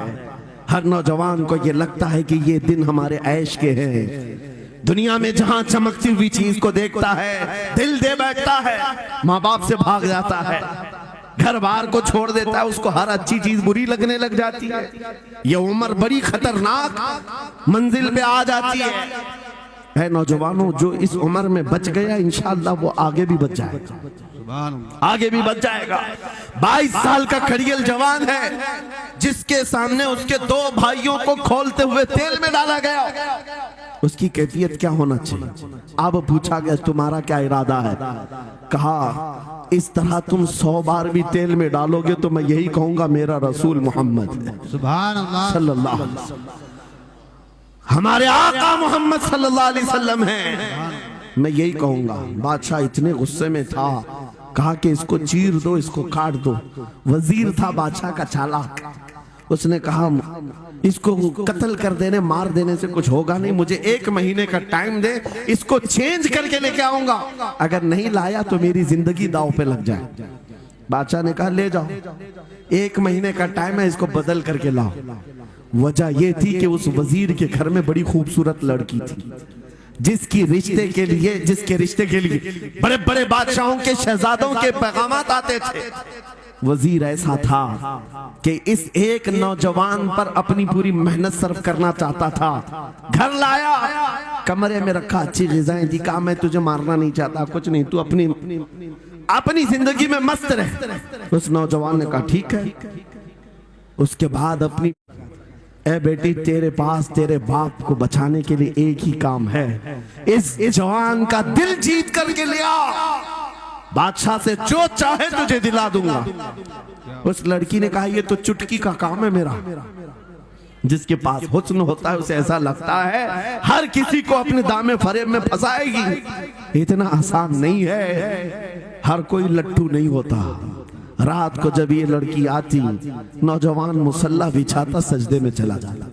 हर नौजवान को ये लगता है कि ये दिन हमारे ऐश के हैं। दुनिया में जहां चमकती हुई चीज को देखता है दिल दे बैठता है, माँ बाप से भाग जाता है, घर बार को छोड़ देता है, उसको हर अच्छी चीज बुरी लगने लग जाती है। ये उम्र बड़ी खतरनाक मंजिल पे आ जाती है नौजवानों, जो इस उम्र में बच गया इंशाअल्लाह वो आगे भी बच जाएगा, आगे भी बच जाएगा। 22 साल का खड़ियल जवान है जिसके सामने उसके 2 भाइयों को खोलते हुए तेल में डाला गया। उसकी कैफियत क्या होना चाहिए? अब पूछा गया तुम्हारा क्या इरादा है? कहा इस तरह तुम 100 बार भी तेल में डालोगे तो मैं यही कहूंगा मेरा रसूल मोहम्मद सुभान अल्लाह सल्लल्लाहु अलैहि वसल्लम, हमारे आका मोहम्मद सल्लल्लाहु अलैहि वसल्लम हैं, मैं यही कहूंगा। बादशाह इतने गुस्से में था, कहा कि इसको चीर दो, इसको काट दो। वजीर था बादशाह का चालाक, उसने कहा इसको कत्ल कर देने मार देने से कुछ होगा नहीं, मुझे 1 महीने का टाइम दे, इसको चेंज करके लेके आऊंगा, अगर नहीं लाया तो मेरी जिंदगी दांव पे लग जाए। बादशाह ने कहा ले जाओ, 1 महीने का टाइम है, इसको बदल करके लाओ। वजह यह थी कि उस वजीर के घर में बड़ी खूबसूरत लड़की थी जिसके रिश्ते के लिए बड़े बड़े बादशाहों के शहजादों के पैगामात आते थे। वजीर ऐसा था कि इस एक नौजवान पर अपनी पूरी मेहनत सर्व करना चाहता था। घर लाया, कमरे में रखा, अच्छी ग़िज़ाएं दी, कहा मैं तुझे मारना नहीं चाहता, कुछ नहीं, तू अपनी जिंदगी में मस्त रह। उस नौजवान ने कहा ठीक है। उसके बाद अपनी ए बेटी तेरे पास तेरे बाप को बचाने के लिए एक ही काम है, इस जवान का दिल जीत करके लिया, बादशाह से जो चाहे तुझे दिला दूंगा। उस लड़की ने कहा ये तो चुटकी का काम है मेरा। जिसके पास हुस्न होता है उसे ऐसा लगता है हर किसी को अपने दामे फरेब में फंसाएगी। इतना आसान नहीं है, हर कोई लट्टू नहीं होता। रात को जब ये लड़की आती, नौजवान मुसल्ला बिछाता सजदे में चला जाता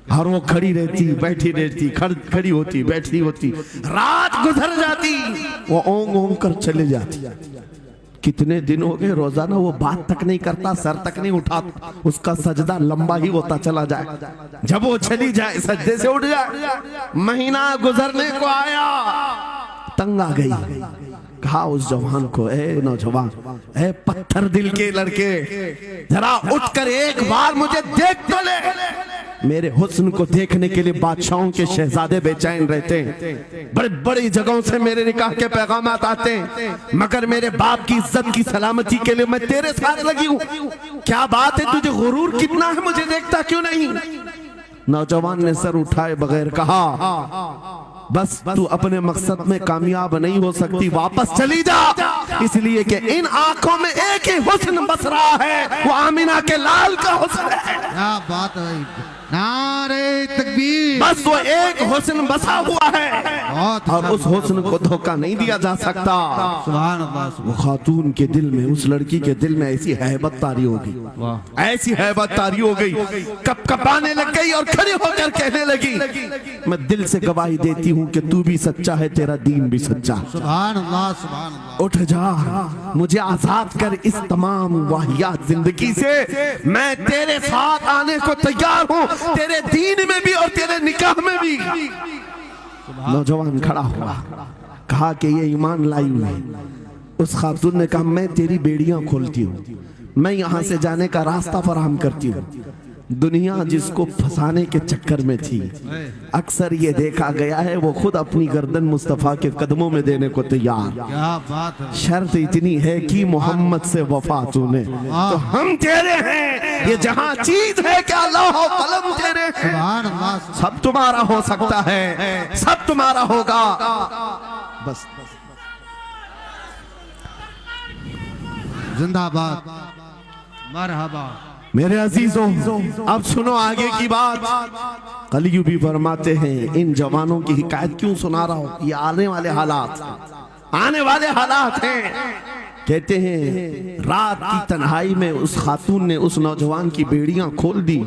और वो खड़ी रहती बैठी रहती, खड़ी होती बैठी होती, रात गुजर जाती, वो ओंग ओंग कर चले जाती। कितने दिन हो गए, रोजाना वो बात तक नहीं करता, सर तक नहीं उठाता, उसका सजदा लंबा ही होता चला जाए। जब वो चली जाए सजदे से उठ जाए। महीना गुजरने को आया, तंग आ गई, कहा उस जवान को, ए नौजवान, ए पत्थर दिल के लड़के, जरा उठकर एक बार मुझे देख तो ले। मेरे हुस्न को देखने के लिए बादशाहों के शहजादे बेचैन रहते हैं, बड़े बड़ी जगहों से मेरे निकाह के पैगामात आते हैं, मगर मेरे बाप की इज्जत की सलामती के लिए मैं तेरे साथ लगी हूँ। क्या बात है, तुझे गुरूर कितना है, मुझे देखता क्यों नहीं? नौजवान ने सर उठाए बगैर कहा बस तू अपने मकसद में कामयाब नहीं हो सकती, वापस चली जा, इसलिए कि इन आंखों में एक ही हुस्न बस रहा है, वो आमिना के लाल का हुस्न है। क्या बात है, नारे तकबीर। बस वो एक हुस्न बसा हुआ है और उस हुस्न को धोखा नहीं दिया जा सकता। सुभान अल्लाह। वो खातून के दिल में, उस लड़की के दिल में ऐसी हैबत तारी हो गई, ऐसी हैबत तारी हो गई, कपकपाने लग गई और खड़ी होकर कहने लगी, मैं दिल से गवाही देती हूँ कि तू भी सच्चा है, तेरा दीन भी सच्चा। सुभान अल्लाह, सुभान अल्लाह। उठ जा, मुझे आजाद कर इस तमाम वाहियात जिंदगी से, मैं तेरे साथ आने को तैयार हूँ, तेरे दीन में भी और तेरे निकाह में भी। नौजवान खड़ा हुआ, कहा कि ये ईमान लाई हुई है। उस खातून ने कहा मैं तेरी बेड़ियां खोलती हूँ, मैं यहाँ से जाने का रास्ता फराहम करती हूँ। दुनिया जिसको फंसाने के चक्कर में थी, अक्सर ये देखा गया है वो खुद अपनी गर्दन मुस्तफा के कदमों में देने को तैयार। क्या बात है। शर्त इतनी है कि मोहम्मद से वफा तूने, तो हम तेरे हैं, ये जहां चीज है क्या लौह कलम तेरे हैं। सुभान अल्लाह। सब तुम्हारा हो सकता है, सब तुम्हारा होगा, बस जिंदाबाद, मरहबा। मेरे अजीजों, अब सुनो आगे की बात। कलियू भी फरमाते हैं, इन जवानों की हिकायत क्यों सुना रहा हूं, ये आने वाले हालात हैं। कहते हैं रात की तन्हाई में उस खातून ने उस नौजवान की बेड़ियां खोल दी,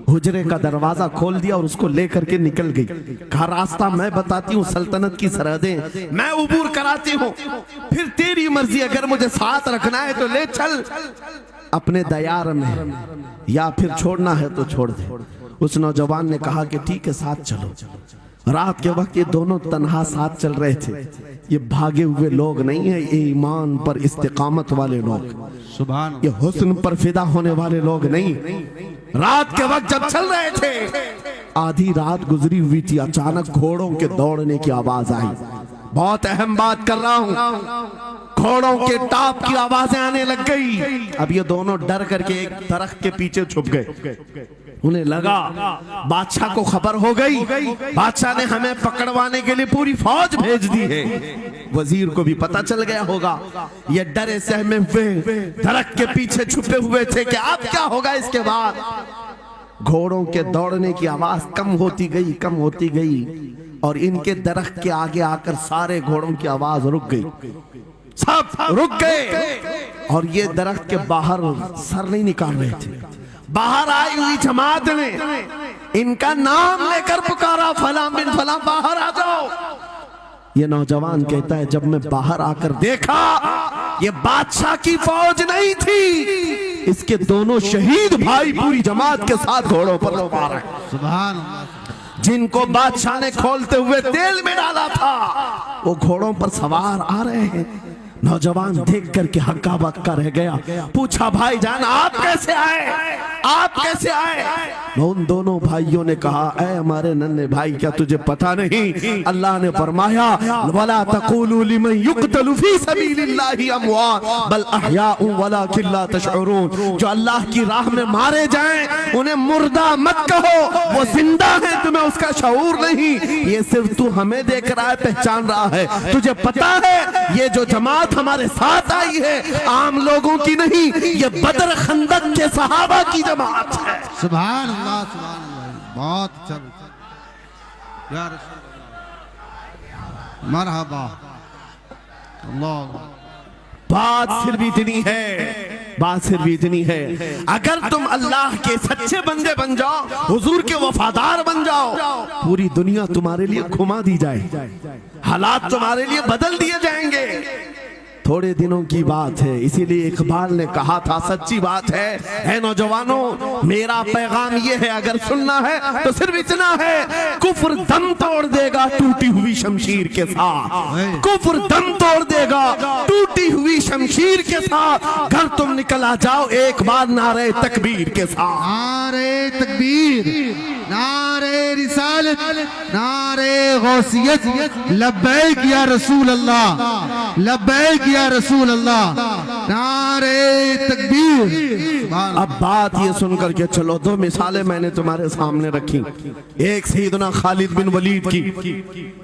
हुजरे का दरवाजा खोल दिया और उसको लेकर के निकल गई। कहा रास्ता मैं बताती हूँ, सल्तनत की सरहदें मैं उबूर कराती हूँ, फिर तेरी मर्जी, अगर मुझे साथ रखना है तो ले चल अपने दयार में, या फिर छोड़ना है तो छोड़ दे। उस नौजवान ने कहा कि ठीक है साथ चलो। रात के वक्त ये दोनों तन्हा साथ चल रहे थे। ये भागे हुए लोग नहीं है, ये ईमान पर इस्तिकामत वाले लोग, सुभान ये हुस्न पर फिदा होने वाले लोग नहीं। रात के वक्त जब चल रहे थे, आधी रात गुजरी हुई थी, अचानक घोड़ों के दौड़ने की आवाज आई। बहुत अहम बात कर रहा हूं, घोड़ों के टाप की आवाजें आने लग गई। अब ये दोनों डर करके एक दरख्त के पीछे छुप गए। उन्हें लगा बादशाह को खबर हो गई, बादशाह ने हमें पकड़वाने के लिए पूरी फौज भेज दी है। वजीर को भी पता चल गया होगा। ये डरे सहमे हुए दरख्त के पीछे छुपे हुए थे कि अब क्या होगा इसके बाद। घोड़ों के दौड़ने की आवाज कम होती गई, कम होती गई, और इनके दरख्त के आगे आकर सारे घोड़ों की आवाज रुक गई, सब रुक गए। और ये दरख्त के बाहर सर नहीं निकाल रहे थे। बाहर आई हुई जमात ने इनका नाम लेकर पुकारा, फला बिन फला बाहर आ जाओ। ये नौजवान कहता है जब मैं बाहर आकर देखा, ये बादशाह की फौज नहीं थी, इसके दोनों शहीद भाई पूरी जमात के साथ घोड़ों पर सवार हैं। सुभान अल्लाह। जिनको बादशाह ने खोलते हुए तेल में डाला था, वो घोड़ों पर सवार आ रहे हैं। नौजवान देख करके हक्का बक्का रह गया। पूछा भाईजान आप कैसे आए, आप कैसे आए? उन दोनों भाइयों ने कहा ऐ हमारे नन्हे भाई, क्या तुझे पता नहीं अल्लाह ने फरमाया वला तक़ूलू लिमन युक़तलु फी सबीलिल्लाहि अमवात बल अहयाउ वलाकिन ला तशऊरून। जो अल्लाह की राह में मारे जाएं उन्हें मुर्दा मत कहो, वो जिंदा है, तुम्हें उसका शऊर नहीं। ये सिर्फ तू हमें देख रहा है, पहचान रहा है। तुझे पता है ये जो जमात हमारे साथ आई है आम लोगों की नहीं, ये बदर खंदक के सहाबा की जमात है। सुभान अल्लाह, सुभान अल्लाह। बहुत अच्छा या रसूल अल्लाह, मरहबा। अल्लाह। बात सिर्फ इतनी है, बात सिर्फ इतनी है, अगर तुम अल्लाह के सच्चे बंदे बन जाओ, हुजूर के वफादार बन जाओ, पूरी दुनिया तुम्हारे लिए घुमा दी जाए, हालात तुम्हारे लिए बदल दिए जाएंगे। थोड़े दिनों की बात है, इसीलिए इकबाल ने कहा था, सच्ची बात है नौजवानों, मेरा पैगाम ये है, अगर सुनना है तो सिर्फ इतना है, कुफ्र दम तोड़ देगा टूटी हुई शमशीर के साथ, कुफ्र दम तोड़ देगा टूटी हुई शमशीर के साथ। घर तुम निकल आ जाओ एक बार नारे तकबीर के साथ। नारे तकबीर, नारे रिसालत, नारे गौसियत, लब्बैक या रसूल अल्लाह, लब्बैक या रसूल अल्लाह, नारे तकबीर। अब बात ये सुनकर के चलो, दो मिसालें मैंने तुम्हारे सामने रखी, एक सैयदना खालिद बिन वलीद की,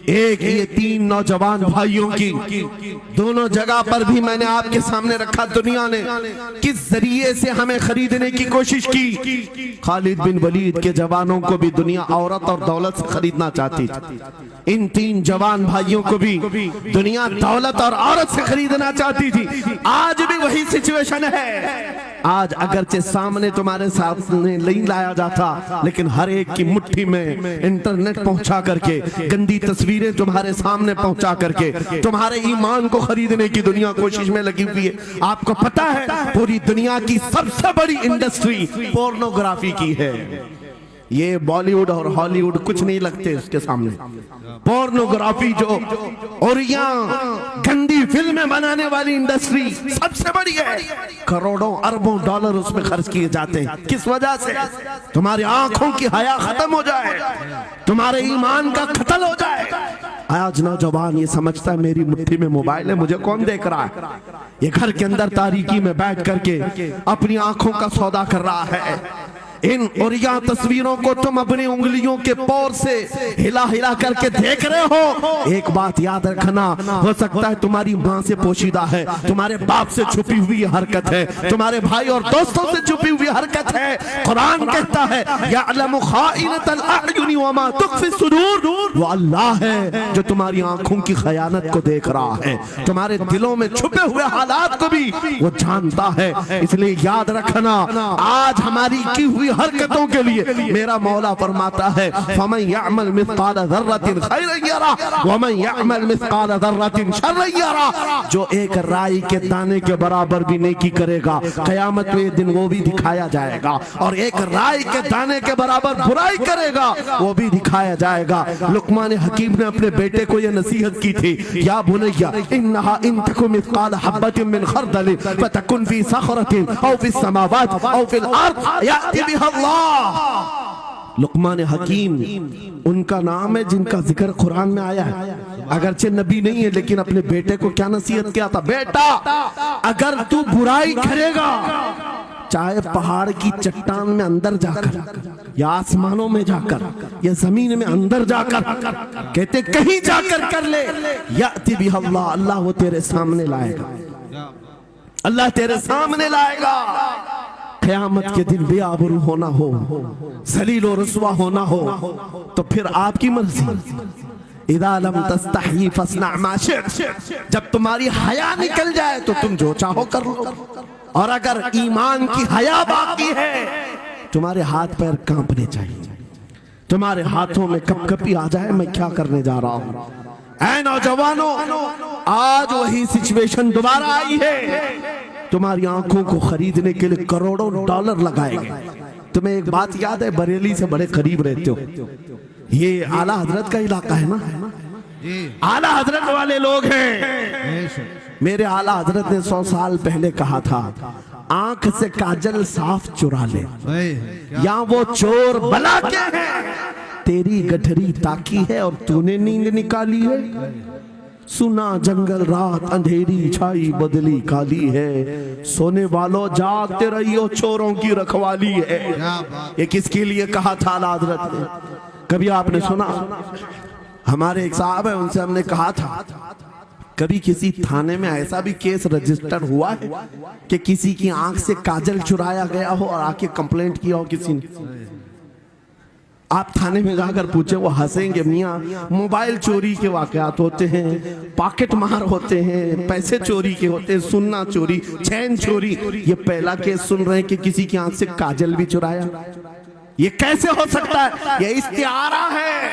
एक ये तीन नौजवान भाइयों की। दोनों जगह पर भी मैंने आपके सामने रखा दुनिया ने किस जरिए से हमें खरीदने की कोशिश की। खालिद बिन वलीद के जवानों को भी दुनिया औरत और दौलत से खरीदना चाहती थी, इन तीन जवान भाइयों को भी दुनिया दौलत और औरत से खरीदना चाहती थी। आज भी वही सिचुएशन है। आज अगरचे सामने तुम्हारे सामने नहीं लाया जाता, लेकिन हर एक की मुट्ठी में इंटरनेट पहुंचा करके, गंदी तस्वीरें तुम्हारे सामने पहुंचा करके तुम्हारे ईमान को खरीदने की दुनिया कोशिश में लगी हुई है। आपको पता है पूरी दुनिया की सबसे बड़ी इंडस्ट्री पोर्नोग्राफी की है। ये बॉलीवुड और हॉलीवुड कुछ नहीं लगते उसके सामने। पोर्नोग्राफी जो और यहाँ गंदी फिल्में बनाने वाली इंडस्ट्री सबसे बड़ी है, करोड़ों अरबों डॉलर उसमें खर्च किए जाते हैं। किस वजह से? तुम्हारी आंखों की हया खत्म हो जाए, तुम्हारे ईमान का कत्ल हो जाए। आज नौजवान ये समझता है मेरी मुट्ठी में मोबाइल है, मुझे कौन देख रहा है। ये घर के अंदर तारीकी में बैठ करके अपनी आंखों का सौदा कर रहा है। इन उरिया तस्वीरों को तुम अपनी उंगलियों के पोर से हिला हिला करके देख रहे हो। एक बात याद रखना, हो सकता है तुम्हारी माँ से पोशीदा है, तुम्हारे बाप से छुपी हुई हरकत है, तुम्हारे भाई और दोस्तों से छुपी हुई हरकत है। कुरान कहता है यअलमु खाइनतल अयुनि वमा तुख्फी सुदूर, वो अल्लाह है जो तुम्हारी आंखों की खयानत को देख रहा है, तुम्हारे दिलों में छुपे हुए हालात को भी वो जानता है। इसलिए याद रखना, आज हमारी की हुई हरकतों के लिए मेरा मौला फरमाता है फमन यअमल मिस्काल ज़र्रतिन खैरन यरा वमन यअमल मिस्काल ज़र्रतिन शर्रन यरा। जो एक राई के दाने के बराबर भी नेकी करेगा, कयामत में दिन वो भी दिखाया जाएगा, और एक राई के दाने के बराबर बुराई करेगा वो भी दिखाया जाएगा। लुकमान हकीम ने अपने बेटे को ये नसीहत की थी, या बुनैया इन्नहा इन तकु मिस्काल हब्बतिन मिन खरदल फतकुन फी सखरतिन औ फिस समावात औ फिल अर्द याति बिहा अल्लाह। लुकमान हकीम उनका नाम है जिनका जिक्र कुरान में आया है, अगरचे नबी नहीं है, लेकिन अपने बेटे को क्या नसीहत किया था, बेटा अगर तू बुराई करेगा, चाहे पहाड़ की चट्टान में अंदर जाकर या आसमानों में जाकर या जमीन में अंदर जाकर, कहते कहीं जाकर कर ले, याति बिहा अल्लाह, अल्लाह वो तेरे सामने लाएगा, अल्लाह तेरे सामने लाएगा। क़यामत के दिन बेआबरू होना हो, ज़लील और रुसवा होना हो, तो फिर आपकी मर्जी। इज़ा लम तस्तही फस्ना मा शि'त, जब तुम्हारी हया निकल जाए तो तुम जो चाहो कर लो, और अगर ईमान की हया बाकी है, तुम्हारे हाथ पैर कांपने चाहिए, तुम्हारे हाथों में कपकपी आ जाए मैं क्या करने जा रहा हूं। ऐ नौजवानों, आज वही सिचुएशन दोबारा आई है। तुम्हारी आंखों को खरीदने के लिए करोड़ों डॉलर लगाए गए। तुम्हें एक बात याद है, बरेली से बड़े करीब रहते हो, ये आला हजरत का इलाका है ना, आला हजरत वाले लोग हैं। मेरे आला हजरत ने 100 साल पहले कहा था, आंख से काजल साफ चुरा ले, या वो चोर बला के हैं, तेरी गठरी ताकी है और तूने नींद निकाली है। सुना जंगल रात अंधेरी छाई बदली काली है, सोने वालों जागते रहियो चोरों की रखवाली है। ये किसके लिए कहा था आला हजरत ने? कभी आपने सुना? हमारे एक साहब है, उनसे हमने कहा था, कभी किसी थाने में ऐसा भी केस रजिस्टर हुआ है कि किसी की आंख से काजल चुराया गया हो और आके कंप्लेंट किया हो किसी ने? आप थाने में जाकर पूछे, वो हंसेंगे, मियाँ मोबाइल चोरी के वाकयात होते हैं, पॉकेट मार होते हैं, पैसे चोरी के होते हैं, सुन्ना चोरी, चैन चोरी। ये पहला केस सुन रहे हैं कि किसी की आंख से काजल भी चुराया। ये कैसे हो सकता है? ये इस्तिआरा है।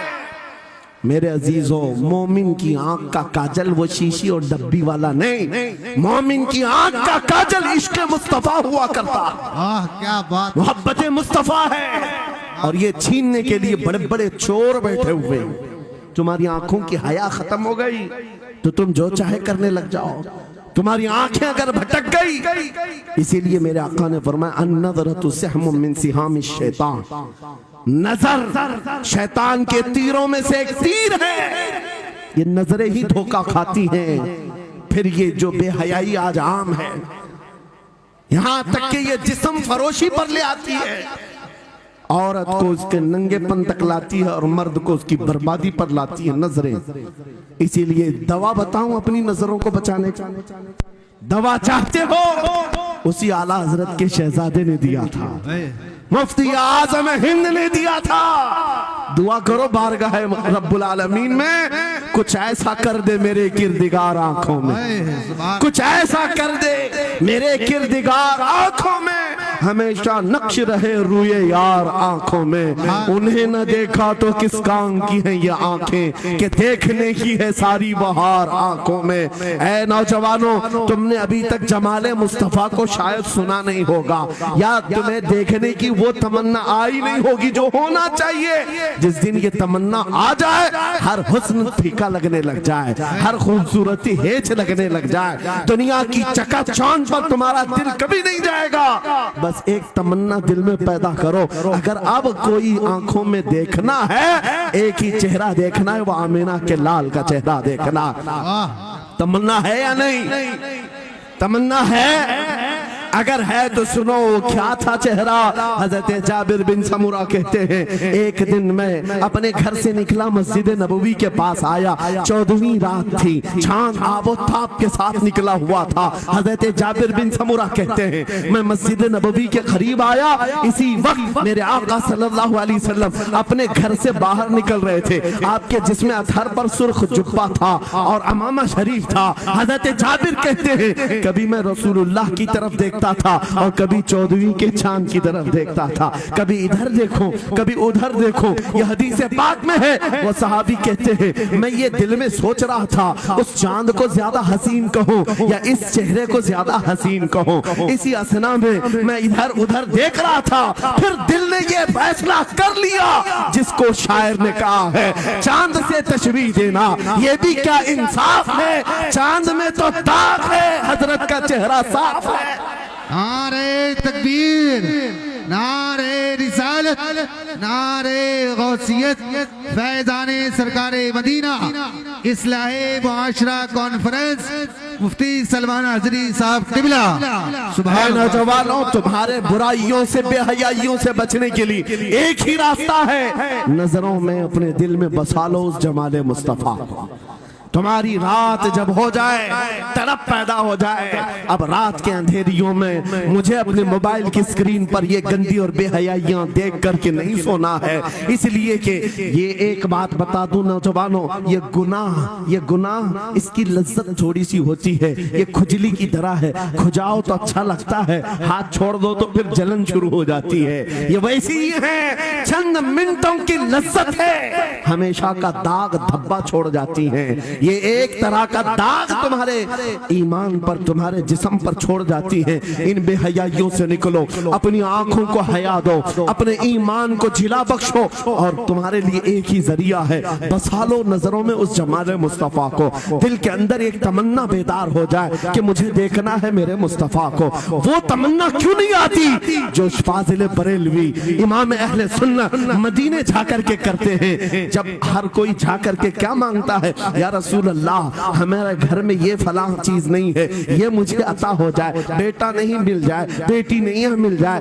मेरे अजीजों, मोमिन की आंख का काजल वो शीशी और डब्बी वाला नहीं, मोमिन की आंख का काजल इश्क़ मुस्तफा हुआ करता। क्या बात, मोहब्बत मुस्तफा है। और ये छीनने के लिए बड़े बड़े चोर बैठे हुए। तुम्हारी आंखों की हया खत्म हो गई तो तुम जो चाहे करने लग जाओ। तुम्हारी आंखें अगर भटक गई, इसीलिए मेरे आका ने फरमाया अन-नज़रतु सहमुम मिन सिहामिश शैतान, नजर शैतान के तीरों में से एक तीर है। ये नजरें ही धोखा खाती हैं। फिर ये जो बेहयाई आज आम है, यहां तक कि ये जिस्म फरोशी पर ले आती है, औरत को उसके नंगेपन तक लाती है और मर्द को उसकी बर्बादी पर लाती है नजरें। इसीलिए दवा बताऊं अपनी नजरों को बचाने का? दवा चाहते हो? उसी आला हजरत के शहजादे ने दिया था, मुफ्ती आजम हिंद ने दिया था। दुआ करो बारगाह रब्बुल आलमीन में कुछ ऐसा कर दे मेरे किरदिगार आंखों में, कुछ ऐसा कर दे मेरे किरदिगार आंखों में, हमेशा नक्श रहे रूए यार आंखों में। उन्हें न देखा तो किस काम की है ये आंखें कि देखने की है सारी बहार आंखों में। ऐ नौजवानों, तुमने अभी तक जमाले मुस्तफा को शायद सुना नहीं होगा, या तुम्हें देखने की वो तमन्ना आई नहीं होगी जो होना चाहिए। जिस दिन ये तमन्ना आ जाए, हर हुस्न फीका लगने लग जाए, हर खूबसूरती हेच लगने लग जाए, दुनिया की चकाचौंध पर तुम्हारा दिल कभी नहीं जाएगा। बस एक तमन्ना दिल में पैदा करो, अगर अब कोई आंखों में देखना है, एक ही चेहरा देखना है, वो आमीना के लाल का चेहरा देखना। तमन्ना है या नहीं? तमन्ना है? अगर है तो सुनो क्या था चेहरा। हजरत जाबिर बिन समुरा कहते हैं, एक दिन मैं अपने घर से निकला, मस्जिद नबवी के पास आया, 14वीं रात थी, चांद आबोताब के साथ निकला हुआ था। हजरत जाबिर बिन समुरा कहते हैं, मैं मस्जिद नबवी के करीब आया, इसी वक्त मेरे आका सल्लल्लाहु अलैहि वसल्लम अपने घर से बाहर निकल रहे थे। आपके जिस्म अतहर पर सुर्ख जुब्बा था और अमामा शरीफ था। हजरत जाबिर कहते हैं, कभी मैं रसूलुल्लाह की तरफ देखता था और कभी 14वीं के चांद की तरफ देखता था, कभी इधर देखो कभी उधर देखो। यह हदीस पाक में है। वो सहाबी कहते हैं, मैं ये दिल में सोच रहा था, उस चांद को ज्यादा हसीन कहूं या इस चेहरे को ज्यादा हसीन कहूं। इसी असना में मैं इधर उधर देख रहा था, फिर दिल ने ये फैसला कर लिया, जिसको शायर ने कहा है, चांद से तशबीह देना ये भी क्या इंसाफ है, चांद में तो दाग है, हजरत का चेहरा साफ है। नारे तकबीर, नारे रिसालत, नारे गौसियत, फैज़ाने सरकारे मदीना, इस्लाहे मुआशरा कॉन्फ्रेंस, मुफ्ती सलमान हजरी साहब किबला। सुभान नौजवानों, तुम्हारे बुराइयों से बेहयाइयों से बचने के लिए एक ही रास्ता है, नजरों में अपने दिल में बसा लो उस जमाले मुस्तफा को। तुम्हारी रात जब हो जाए, तड़प पैदा हो जाए, अब रात के अंधेरियों में मुझे अपने मोबाइल की स्क्रीन पर ये गंदी और बेहयाइयां देख करके नहीं सोना है। इसलिए कि ये एक बात बता दूं नौजवानों, ये गुनाह इसकी लज्जत थोड़ी सी होती है, ये खुजली की तरह है, खुजाओ तो अच्छा लगता है, हाथ छोड़ दो तो फिर जलन शुरू हो जाती है। ये वैसी ही है, चंद मिनटों की लज्जत है, हमेशा का दाग धब्बा छोड़ जाती है। ये एक तरह का दाग तुम्हारे ईमान पर, तुम्हारे जिस्म पर छोड़ जाती है। इन बेहयाइयों से निकलो, अपनी आंखों को हया दो, अपने ईमान को जिला बख्शो, और तुम्हारे लिए एक ही जरिया है, बसा लो नजरों में उस जमाले मुस्तफा को। दिल के अंदर एक तमन्ना बेदार हो जाए कि मुझे देखना है मेरे मुस्तफा को। वो तमन्ना क्यों नहीं आती जो फाजिल बरेलवी इमाम अहले सुन्नत मदीने जाकर के करते हैं। जब हर कोई जाकर के क्या मांगता है, या रसूल अल्लाह हमारे घर में ये फलां चीज नहीं है, ये मुझे अता हो जाए, बेटा नहीं मिल जाए, बेटी नहीं मिल जाए,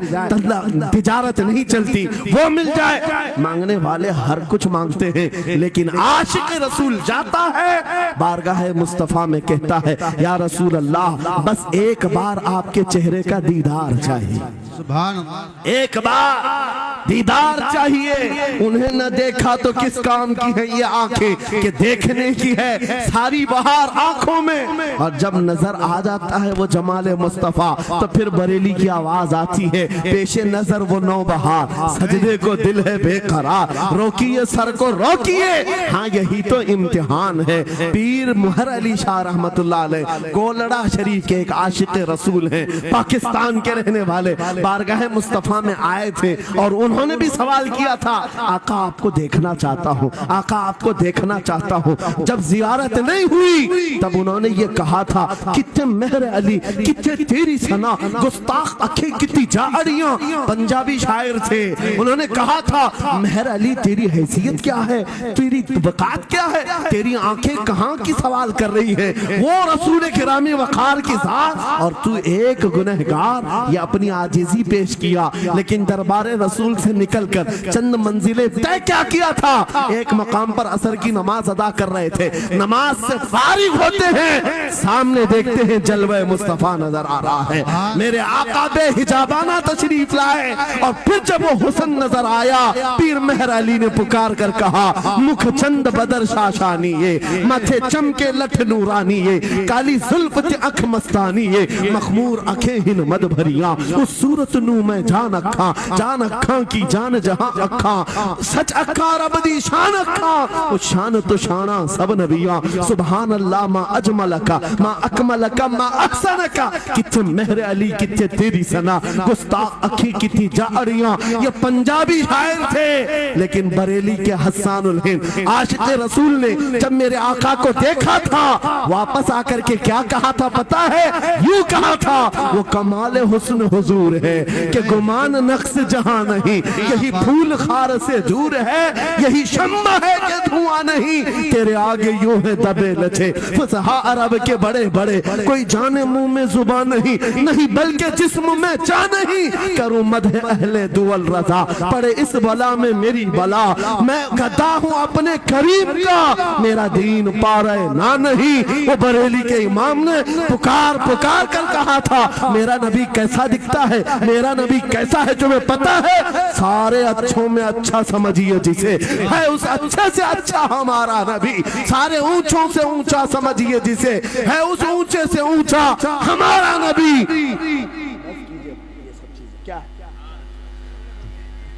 तिजारत नहीं चलती, वो मिल जाए। मांगने वाले हर कुछ मांगते हैं, लेकिन आशिक रसूल जाता है बारगाह मुस्तफा में, कहता है, या रसूल अल्लाह बस एक बार आपके चेहरे का दीदार चाहिए, सुभान अल्लाह, एक बार दीदार चाहिए। उन्हें न देखा तो किस काम की है ये आंखें कि देखने की है सारी बहार आंखों में। और जब नजर आ जाता है वो जमाले मुस्तफा, तो फिर बरेली की आवाज आती है, पेशे नजर वो नौ बहार, सजदे को दिल है बेकरार, रोकिए सर को रोकिए, हाँ यही तो इम्तिहान है। पीर मुहर अली शाह रहमतुल्लाह अलैह गोलड़ा शरीफ के एक आशिक रसूल हैं, पाकिस्तान के रहने वाले, बारगाह मुस्तफा में आए थे और उन्होंने भी सवाल किया था, आका आपको देखना चाहता हूँ, आका आपको देखना चाहता हूँ। जब जियारत नहीं हुई तब उन्होंने ये कहा था, कितने मेहर अली, कितने तेरी सना, गुस्ताख अखे कितनी जाड़ियां। पंजाबी शायर थे, उन्होंने कहा था, मेहर अली तेरी हैसियत क्या है, तेरी वकात क्या है, तेरी आंखें कहाँ की सवाल कर रही है, वो रसूल किरामी वकार की जात, और तू एक गुनहगार। ये अपनी आजिजी पेश किया, लेकिन दरबारे रसूल से निकलकर चंद मंजिलें तय क्या किया था। एक मकाम पर असर की नमाज अदा कर रहे थे, नमाज से फारिग होते हैं, सामने देखते हैं जलवे मुस्तफा नजर आ रहा है, मेरे आका बेहिजाबाना तशरीफ लाए। और फिर जब वो हुस्न नजर आया, पीर मेहर अली ने पुकार कर कहा, मुख चंद बदर शाशानी ये, माथे चमके लठ नूरानी ये, काली जुल्फ अख मस्तानी ये, मखमूर अखे हिन मद भरिया, उस सूरत नू मैं जान अखा की जान जहां अखा, सच अखा रब दी शान अखा, उस शान तो शाना सब नबिया, सुभान अल्लाह मा अजमल का मा अकमल का मा अहसन का। कितने मेहर अली, कितने तेरी सना, गुस्ताख अखी कितनी जाड़ियां। ये पंजाबी शायर थे, लेकिन बरेली के हस्सानुल हिंद आशिक रसूल ने जब मेरे आका को देखा था, वापस आकर के क्या कहा था पता है, यूं कहा था, वो कमाल हुस्न हुजूर है कि गुमान नक्श जहां नहीं, नहीं, यही फूल खार से दूर है, यही शम्मा है कि धुआं नहीं, तेरे आगे यूं है दबे लचे फुसहा अरब के बड़े बड़े, कोई जाने मुंह में जुबान नहीं, नहीं बल्कि जिस्म में जा नहीं, करूं मदह अहले दुअल रजा, पड़े इस बला में मेरी बला, मैं गदा हूं अपने करीब का, मेरा दीन पा रहे ना नहीं। वो बरेली के इमाम ने पुकार पुकार कर कहा था, मेरा नबी कैसा दिखता है, मेरा नबी कैसा है, तुम्हें पता है? सारे अच्छों में अच्छा समझिए जिसे, है उस अच्छे से अच्छा हमारा नबी, सारे ऊंचों से ऊंचा समझिए जिसे, है उस ऊंचे से ऊंचा हमारा नबी।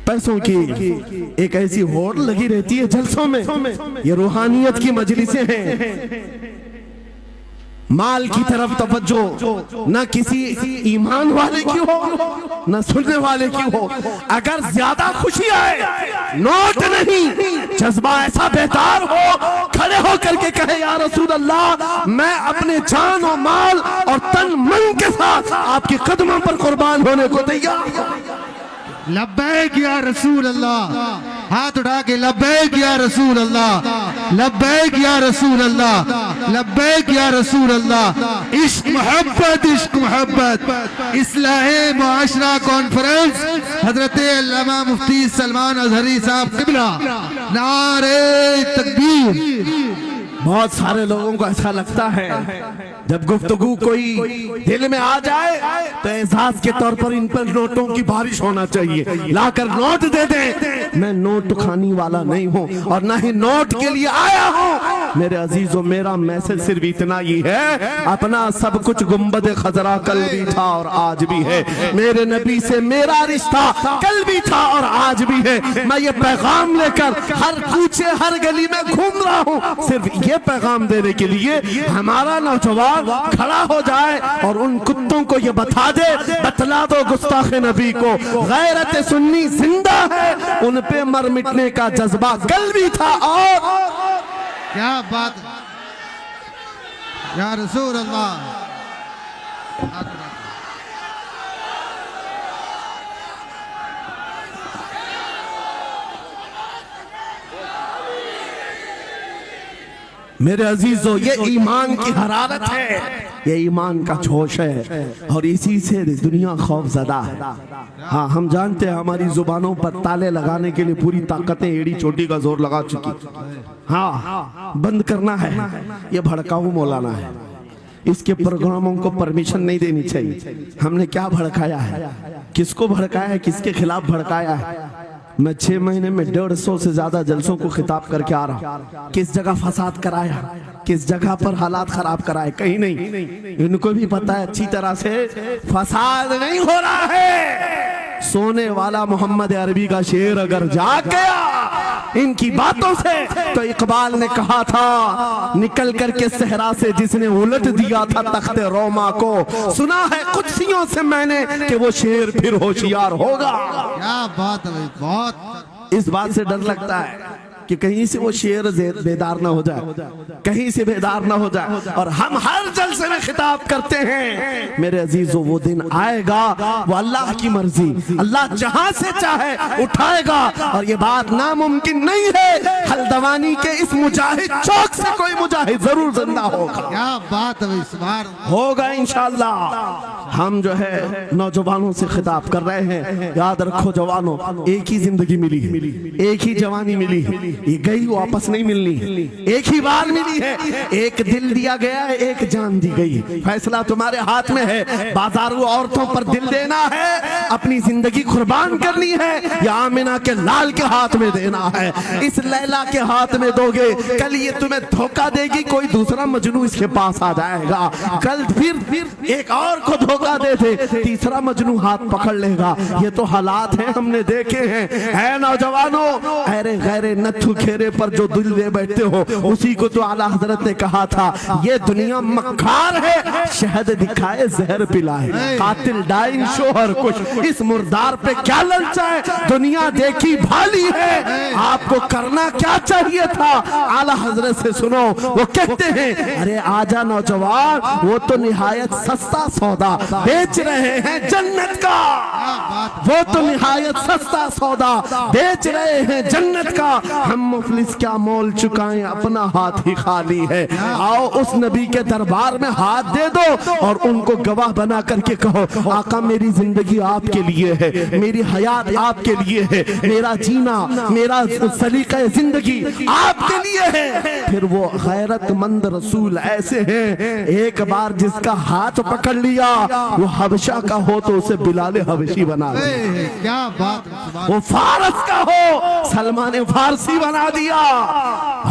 पैसों की एक ऐसी होड़ लगी रहती है जलसों में, ये रूहानियत की मजलिसें हैं। माल की तरफ तवज्जो न किसी ईमान वाले की हो न सुनने वाले की हो। अगर ज्यादा खुशी आए नोट नहीं, जज्बा ऐसा बेदार हो, खड़े हो करके कहे या रसूल अल्लाह, मैं अपने जान और माल और तन मन के साथ आपके कदमों पर कुर्बान होने को तैयार। लब्बैक या रसूल अल्लाह, हाथ उठा के लब्बैक या रसूल अल्लाह, लब्बैक या रसूल अल्लाह, लब्बैक या रसूल अल्लाह। इश्क मोहब्बत, इश्क मोहब्बत। इस्लाहे मुआशरा कॉन्फ्रेंस हजरत अल्लामा मुफ्ती सलमान अजहरी साहब किबला, नारे तकबीर। बहुत सारे लोगों को ऐसा लगता है जब गुफ्तगू कोई दिल में आ जाए तो एहसास के तौर पर इन पर नोटों की बारिश होना चाहिए, लाकर नोट दे दें। मैं नोट खानी वाला नहीं हूं और ना ही नोट के लिए आया हूं। मेरे अजीजों, मेरा मैसेज सिर्फ इतना ही है, अपना सब कुछ गुंबद खजरा कल भी था और आज भी है, मेरे नबी से मेरा रिश्ता कल भी था और आज भी है। मैं ये पैगाम लेकर हर कूचे हर गली में घूम रहा हूं, सिर्फ ये पैगाम देने के लिए हमारा नौजवान खड़ा हो जाए और उन कुत्तों को ये बता दे, बतला दो गुस्ताखे नबी को, गैरत सुन्नी जिंदा है, उन पे मर मिटने का जज्बा कल भी था और क्या बात या रसूल अल्लाह। मेरे अजीजों, ये ईमान की हरारत है, ये ईमान का जोश है और इसी से दुनिया खौफजदा है। हाँ, हम जानते हैं हमारी जुबानों पर ताले लगाने के लिए पूरी ताकतें एड़ी चोटी का जोर लगा चुकी। हाँ, बंद करना है, ये भड़काऊ मौलाना है, इसके प्रोग्रामों को परमिशन नहीं देनी चाहिए। हमने क्या भड़काया है, किसको भड़काया है, किसके खिलाफ भड़काया है? मैं 6 महीने में 150 से ज्यादा जलसों को खिताब करके आ रहा हूं। किस जगह फसाद कराया, किस जगह पर हालात खराब कराए, कहीं नहीं। इनको भी पता है अच्छी तरह से फसाद नहीं हो रहा है। सोने वाला मोहम्मद अरबी का शेर अगर जाग गया इनकी बातों से, तो इकबाल ने कहा था, निकल करके सहरा से जिसने उलट दिया था तख्ते रोमा को, सुना है कुत्सियों से मैंने कि वो शेर फिर होशियार होगा। क्या बात है, बहुत इस बात से डर लगता है कि कहीं से वो शेर बेदार ना हो जाए, कहीं से बेदार ना हो जाए। और हम हर जलसे में खिताब करते हैं, मेरे अजीजों, वो दिन आएगा, वो अल्लाह की मर्जी, अल्लाह जहां से चाहे उठाएगा और ये बात नामुमकिन नहीं है। हल्द्वानी के इस मुजाहिद चौक से कोई मुजाहिद जरूर जिंदा होगा। क्या बात है, इस बार होगा इंशाअल्लाह। हम जो है नौजवानों से खिताब कर रहे हैं, याद रखो जवानों, एक ही जिंदगी मिली, एक ही जवानी मिली, ये गई वापस नहीं मिलनी, एक ही बार मिली है। एक दिल दिया गया है, एक जान दी गई, फैसला तुम्हारे हाथ में है। बाजारू औरतों पर दिल देना है, अपनी जिंदगी कुर्बान करनी है, या आमिना के लाल के हाथ में देना है। इस लैला के हाथ में दोगे, कल ये तुम्हें धोखा देगी, कोई दूसरा मजनू इसके पास आ जाएगा, कल फिर एक और को धोखा दे दे, तीसरा मजनू हाथ पकड़ लेगा। ये तो हालात हैं, हमने देखे हैं। है नौजवानों, अरे गैरे नथु सुखेरे पर जो दिल दे बैठते हो, उसी को तो आला हजरत ने कहा था ये दुनिया मक्कार है, शहद दिखाए जहर पिलाए, कातिल डाइन शोहर कुछ, इस मुर्दार पे क्या ललचाए, दुनिया देखी भाली है, आपको करना क्या चाहिए था। आला हजरत से सुनो, वो कहते हैं अरे आजा नौजवान, वो तो निहायत सस्ता सौदा बेच रहे हैं जन्नत का, वो तो निहायत सस्ता सौदा बेच रहे हैं जन्नत का, हम मुफलिस क्या मोल चुकाएं, अपना हाथ ही खाली है। आओ उस नबी के दरबार में हाथ दे दो और उनको गवाह बना करके कहो आका मेरी जिंदगी आपके लिए है, मेरी हयात आपके लिए है, मेरा जीना मेरा सलीका जिंदगी आपके लिए है। फिर वो गैरतमंद रसूल ऐसे हैं, एक बार जिसका हाथ पकड़ लिया वो हबशा का हो तो उसे बिलाले हबशी बना दिया, क्या बात, वो फारस का हो सलमान फारसी बना दिया,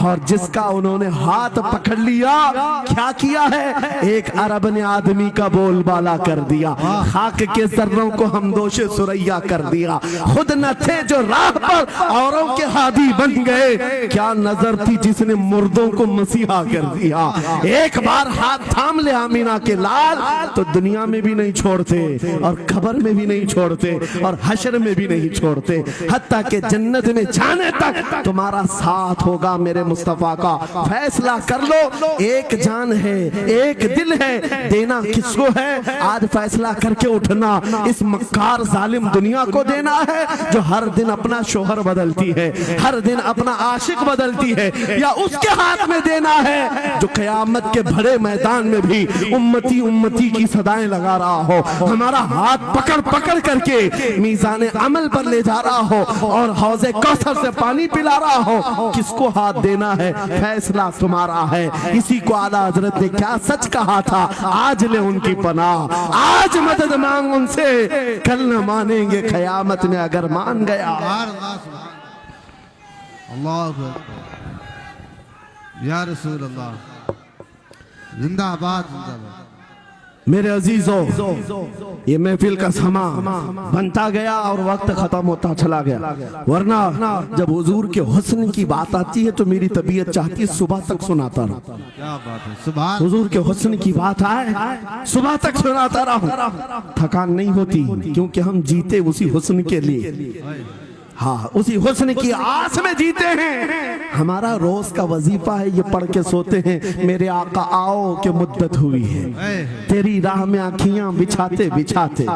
और जिसका उन्होंने हाथ पकड़ लिया क्या किया है, एक अरब ने आदमी का बोलबाला कर दिया, खाक के जर्रों को हमदोशे सुरैया कर दिया, खुद न थे जो राह पर औरों के हादी बन गए, क्या नजर थी जिसने मुर्दों को मसीहा कर दिया। एक बार हाथ थाम ले आमीना के लाल तो दुनिया में भी नहीं छोड़ते और खबर में भी नहीं छोड़ते और हशर में भी नहीं छोड़ते, हत्ता के जन्नत में जाने तक तुम्हारा साथ होगा मेरे मुस्तफा का। फैसला कर लो, एक जान है एक दिल है, देना किसको है आज फैसला करके उठना, इस मक्कार जालिम दुनिया को देना है जो हर दिन अपना शोहर बदलती है, हर दिन अपना आशिक बदलती है, या उसके हाथ में देना है जो कयामत के बड़े मैदान में भी उम्मती उम्मती की सदाएं लगा रहा हो, हमारा हाथ पकड़ पकड़ करके मीज़ान अमल पर ले जा रहा हो और हौज़े कौसर से पानी पिला रहा हो। किसको हाथ देना है फैसला तुम्हारा है। इसी को आला हजरत ने क्या सच कहा था, आज ले उनकी पनाह, आज मदद मांग उनसे, कल न मानेंगे कयामत में अगर मान गया। अल्लाह या रसूल अल्लाह, जिंदाबाद जिंदाबाद। मेरे अजीजों, ये महफिल का समा बनता गया और वक्त खत्म होता चला गया, वरना जब हुजूर के हुस्न की बात आती है तो मेरी तबीयत चाहती है सुबह तक सुनाता रहूं। क्या बात है, सुबह हुजूर के हुस्न की बात आए सुबह तक सुनाता रहूं, थकान नहीं होती क्योंकि हम जीते उसी हुस्न के लिए, हाँ उसी हुस्न की आस में जीते हैं। हमारा रोज का वजीफा है ये पढ़ के सोते हैं, मेरे आका आओ के मुद्दत हुई है, तेरी राह में आँखियां बिछाते बिछाते,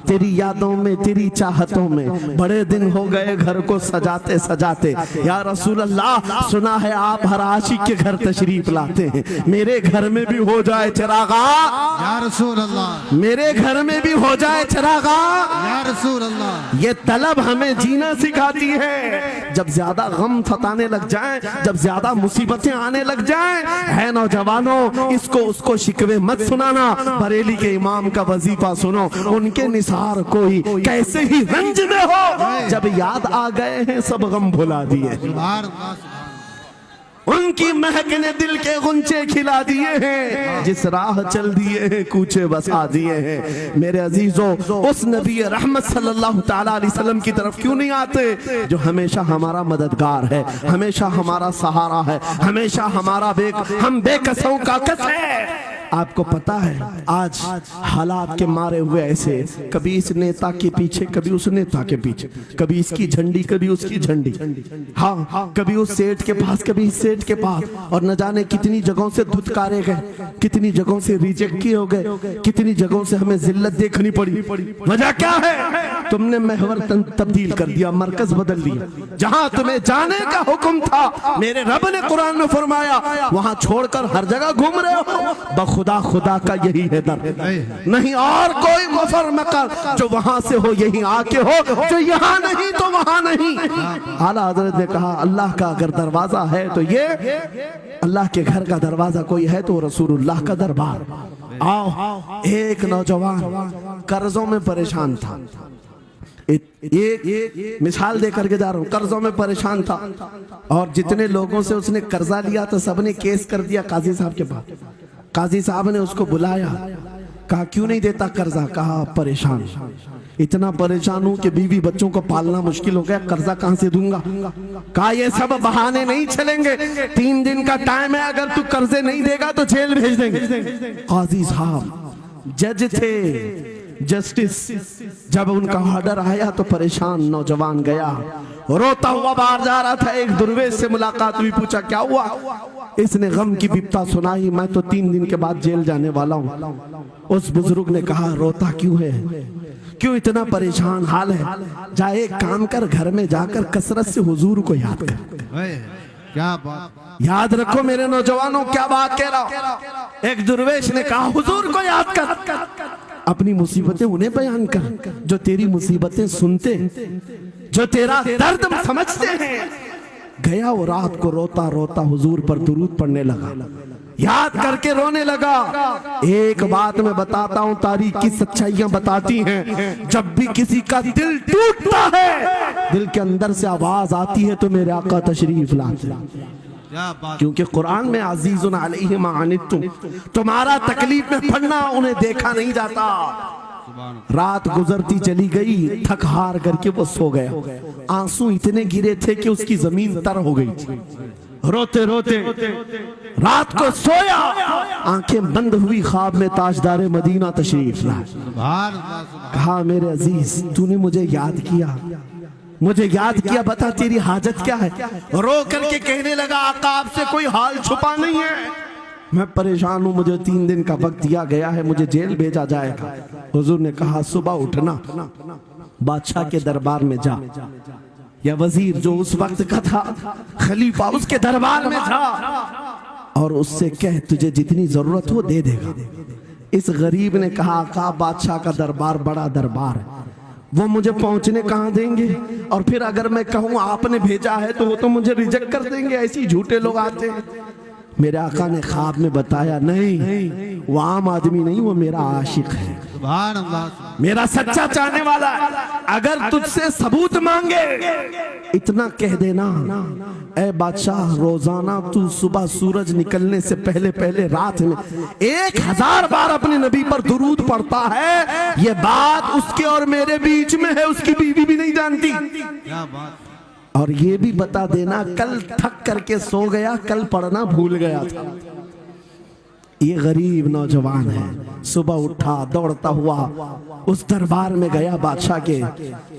तेरी यादों में तेरी चाहतों में बड़े दिन हो गए घर को सजाते सजाते, या रसूल अल्लाह सुना है आप हर आशिक के घर तशरीफ लाते हैं, मेरे घर में भी हो जाए चिरागा, या रसूल अल्लाह, मेरे घर में भी हो जाए चिरागा, या रसूल अल्लाह। ये तलब हमें जीना सिखाती है। जब ज्यादा गम सताने लग जाएं, जब ज्यादा मुसीबतें आने लग जाएं, है नौजवानों इसको उसको शिकवे मत सुनाना, बरेली के इमाम का वजीफा सुनो, उनके निसार कोई कैसे ही रंज में हो, जब याद आ गए हैं सब गम भुला दिए, उनकी महक ने दिल के गुंचे खिला दिए हैं, जिस राह चल दिए हैं कूचे बसा दिए हैं। मेरे अजीजों, उस नबी रहमत सल्लल्लाहु ताला अलैहि वसल्लम की तरफ क्यों नहीं आते जो हमेशा हमारा मददगार है, हमेशा हमारा सहारा है, हमेशा हमारा हम बेकसों का कस है। आपको पता है आज हालात के मारे हुए ऐसे, कभी इस नेता के पीछे कभी उस नेता के पीछे, कभी इसकी झंडी कभी उसकी झंडी, हाँ कभी उस सेठ के पास कभी इस सेठ के पास, और न जाने कितनी जगहों से धुतकारे गए, कितनी जगहों से रिजेक्ट किए हो गए, कितनी जगहों से हमें जिल्लत देखनी पड़ी। वजह क्या है? तुमने महवर तब्दील कर दिया, मरकज बदल लिया, जहां तुम्हें जाने का हुक्म था मेरे रब ने कुरान में फरमाया वहां छोड़कर हर जगह घूम रहे हो। खुदा खुदा का यही है दर, नहीं और कोई मुफर मकर जो वहां से हो यही आके हो, जो यहाँ नहीं तो वहां नहीं। आला हजरत ने कहा अल्लाह का अगर दरवाजा है तो ये अल्लाह के घर का दरवाजा कोई है तो रसूलुल्लाह का दरबार। आओ, एक नौजवान कर्जों में परेशान था, एक मिसाल दे करके जा रहा हूँ, कर्जों में परेशान था और जितने लोगों से उसने कर्जा लिया था सबने केस कर दिया काजी साहब के पास। काजी साहब ने उसको बुलाया, कहा क्यों नहीं देता कर्जा? कहा परेशान, इतना परेशान हूं कि बीवी बच्चों को पालना मुश्किल हो गया, कर्जा कहां से दूंगा? कहा ये सब बहाने नहीं चलेंगे, 3 दिन का टाइम है, अगर तू कर्जे नहीं देगा तो जेल भेज देंगे। काजी साहब जज थे, जस्टिस, जब उनका ऑर्डर आया तो परेशान नौजवान गया, रोता हुआ बाहर जा रहा था। एक दुर्वेश से मुलाकात हुई, पूछा क्या हुआ? इसने गम की विपता सुनाई, मैं तो 3 दिन के बाद जेल जाने वाला हूं। उस बुजुर्ग ने कहा रोता क्यों है, क्यों इतना परेशान हाल है? जा एक काम कर, घर में जाकर कसरत से हुजूर को याद कर। क्या बात, याद रखो मेरे नौजवानों, क्या बात कह रहा हूं। एक दुर्वेश ने कहा हुजूर को याद कर, अपनी मुसीबतें उन्हें बयान कर जो तेरी मुसीबतें सुनते, जो तेरा दर्द समझते हैं। गया वो रात को रोता रोता हुजूर पर दुरूद पढ़ने लगा, याद करके रोने लगा। एक बात मैं बताता हूं, तारीख की सच्चाइयां बताती हैं, जब भी किसी का दिल टूटता है, दिल के अंदर से आवाज आती है तो मेरे आका तशरीफ लाते हैं। क्योंकि कुरान में अजीजुन अलैहि मा अनित्तुम, तुम्हारा तकलीफ में पड़ना उन्हें देखा नहीं जाता। रात गुजरती चली गई, थक हार करके वो सो गया। आंसू इतने गिरे थे कि उसकी जमीन तर हो गई थी। रोते रोते रात को सोया, आंखें बंद हुई, ख्वाब में ताजदार मदीना तशरीफ लाए। कहा मेरे अजीज तूने मुझे याद किया, मुझे याद किया, बता तेरी हाजत क्या है? रो करके कहने लगा आका आपसे कोई हाल छुपा नहीं है, मैं परेशान हूं, मुझे 3 दिन का वक्त दिया गया है, मुझे जेल भेजा जाएगा। हुजूर ने कहा सुबह उठना, बादशाह के दरबार में जा, या वजीर जो उस वक्त का था, खलीफा, उसके दरबार में जा और उससे कह तुझे जितनी जरूरत हो दे देगा। इस गरीब ने कहा आका बादशाह का दरबार बड़ा दरबार है, वो मुझे पहुंचने कहां देंगे, और फिर अगर मैं कहूं आपने भेजा है तो वो तो मुझे रिजेक्ट कर देंगे, ऐसे ही झूठे लोग आते हैं। मेरे आका ने ख्वाब में बताया नहीं, वो आम आदमी नहीं, वो मेरा आशिक है, सुभान अल्लाह, मेरा सच्चा चाहने वाला है। अगर तुझसे सबूत मांगे इतना कह देना, ऐ बादशाह रोजाना तू सुबह सूरज निकलने से पहले पहले रात में 1000 बार अपने नबी पर दुरूद पढ़ता है, ये बात उसके और मेरे बीच में है, उसकी बीवी भी नहीं जानती। क्या बात। और ये भी बता देना कल थक करके सो गया, कल पढ़ना भूल गया था। ये गरीब नौजवान है, सुबह उठा दौड़ता हुआ उस दरबार में गया, बादशाह के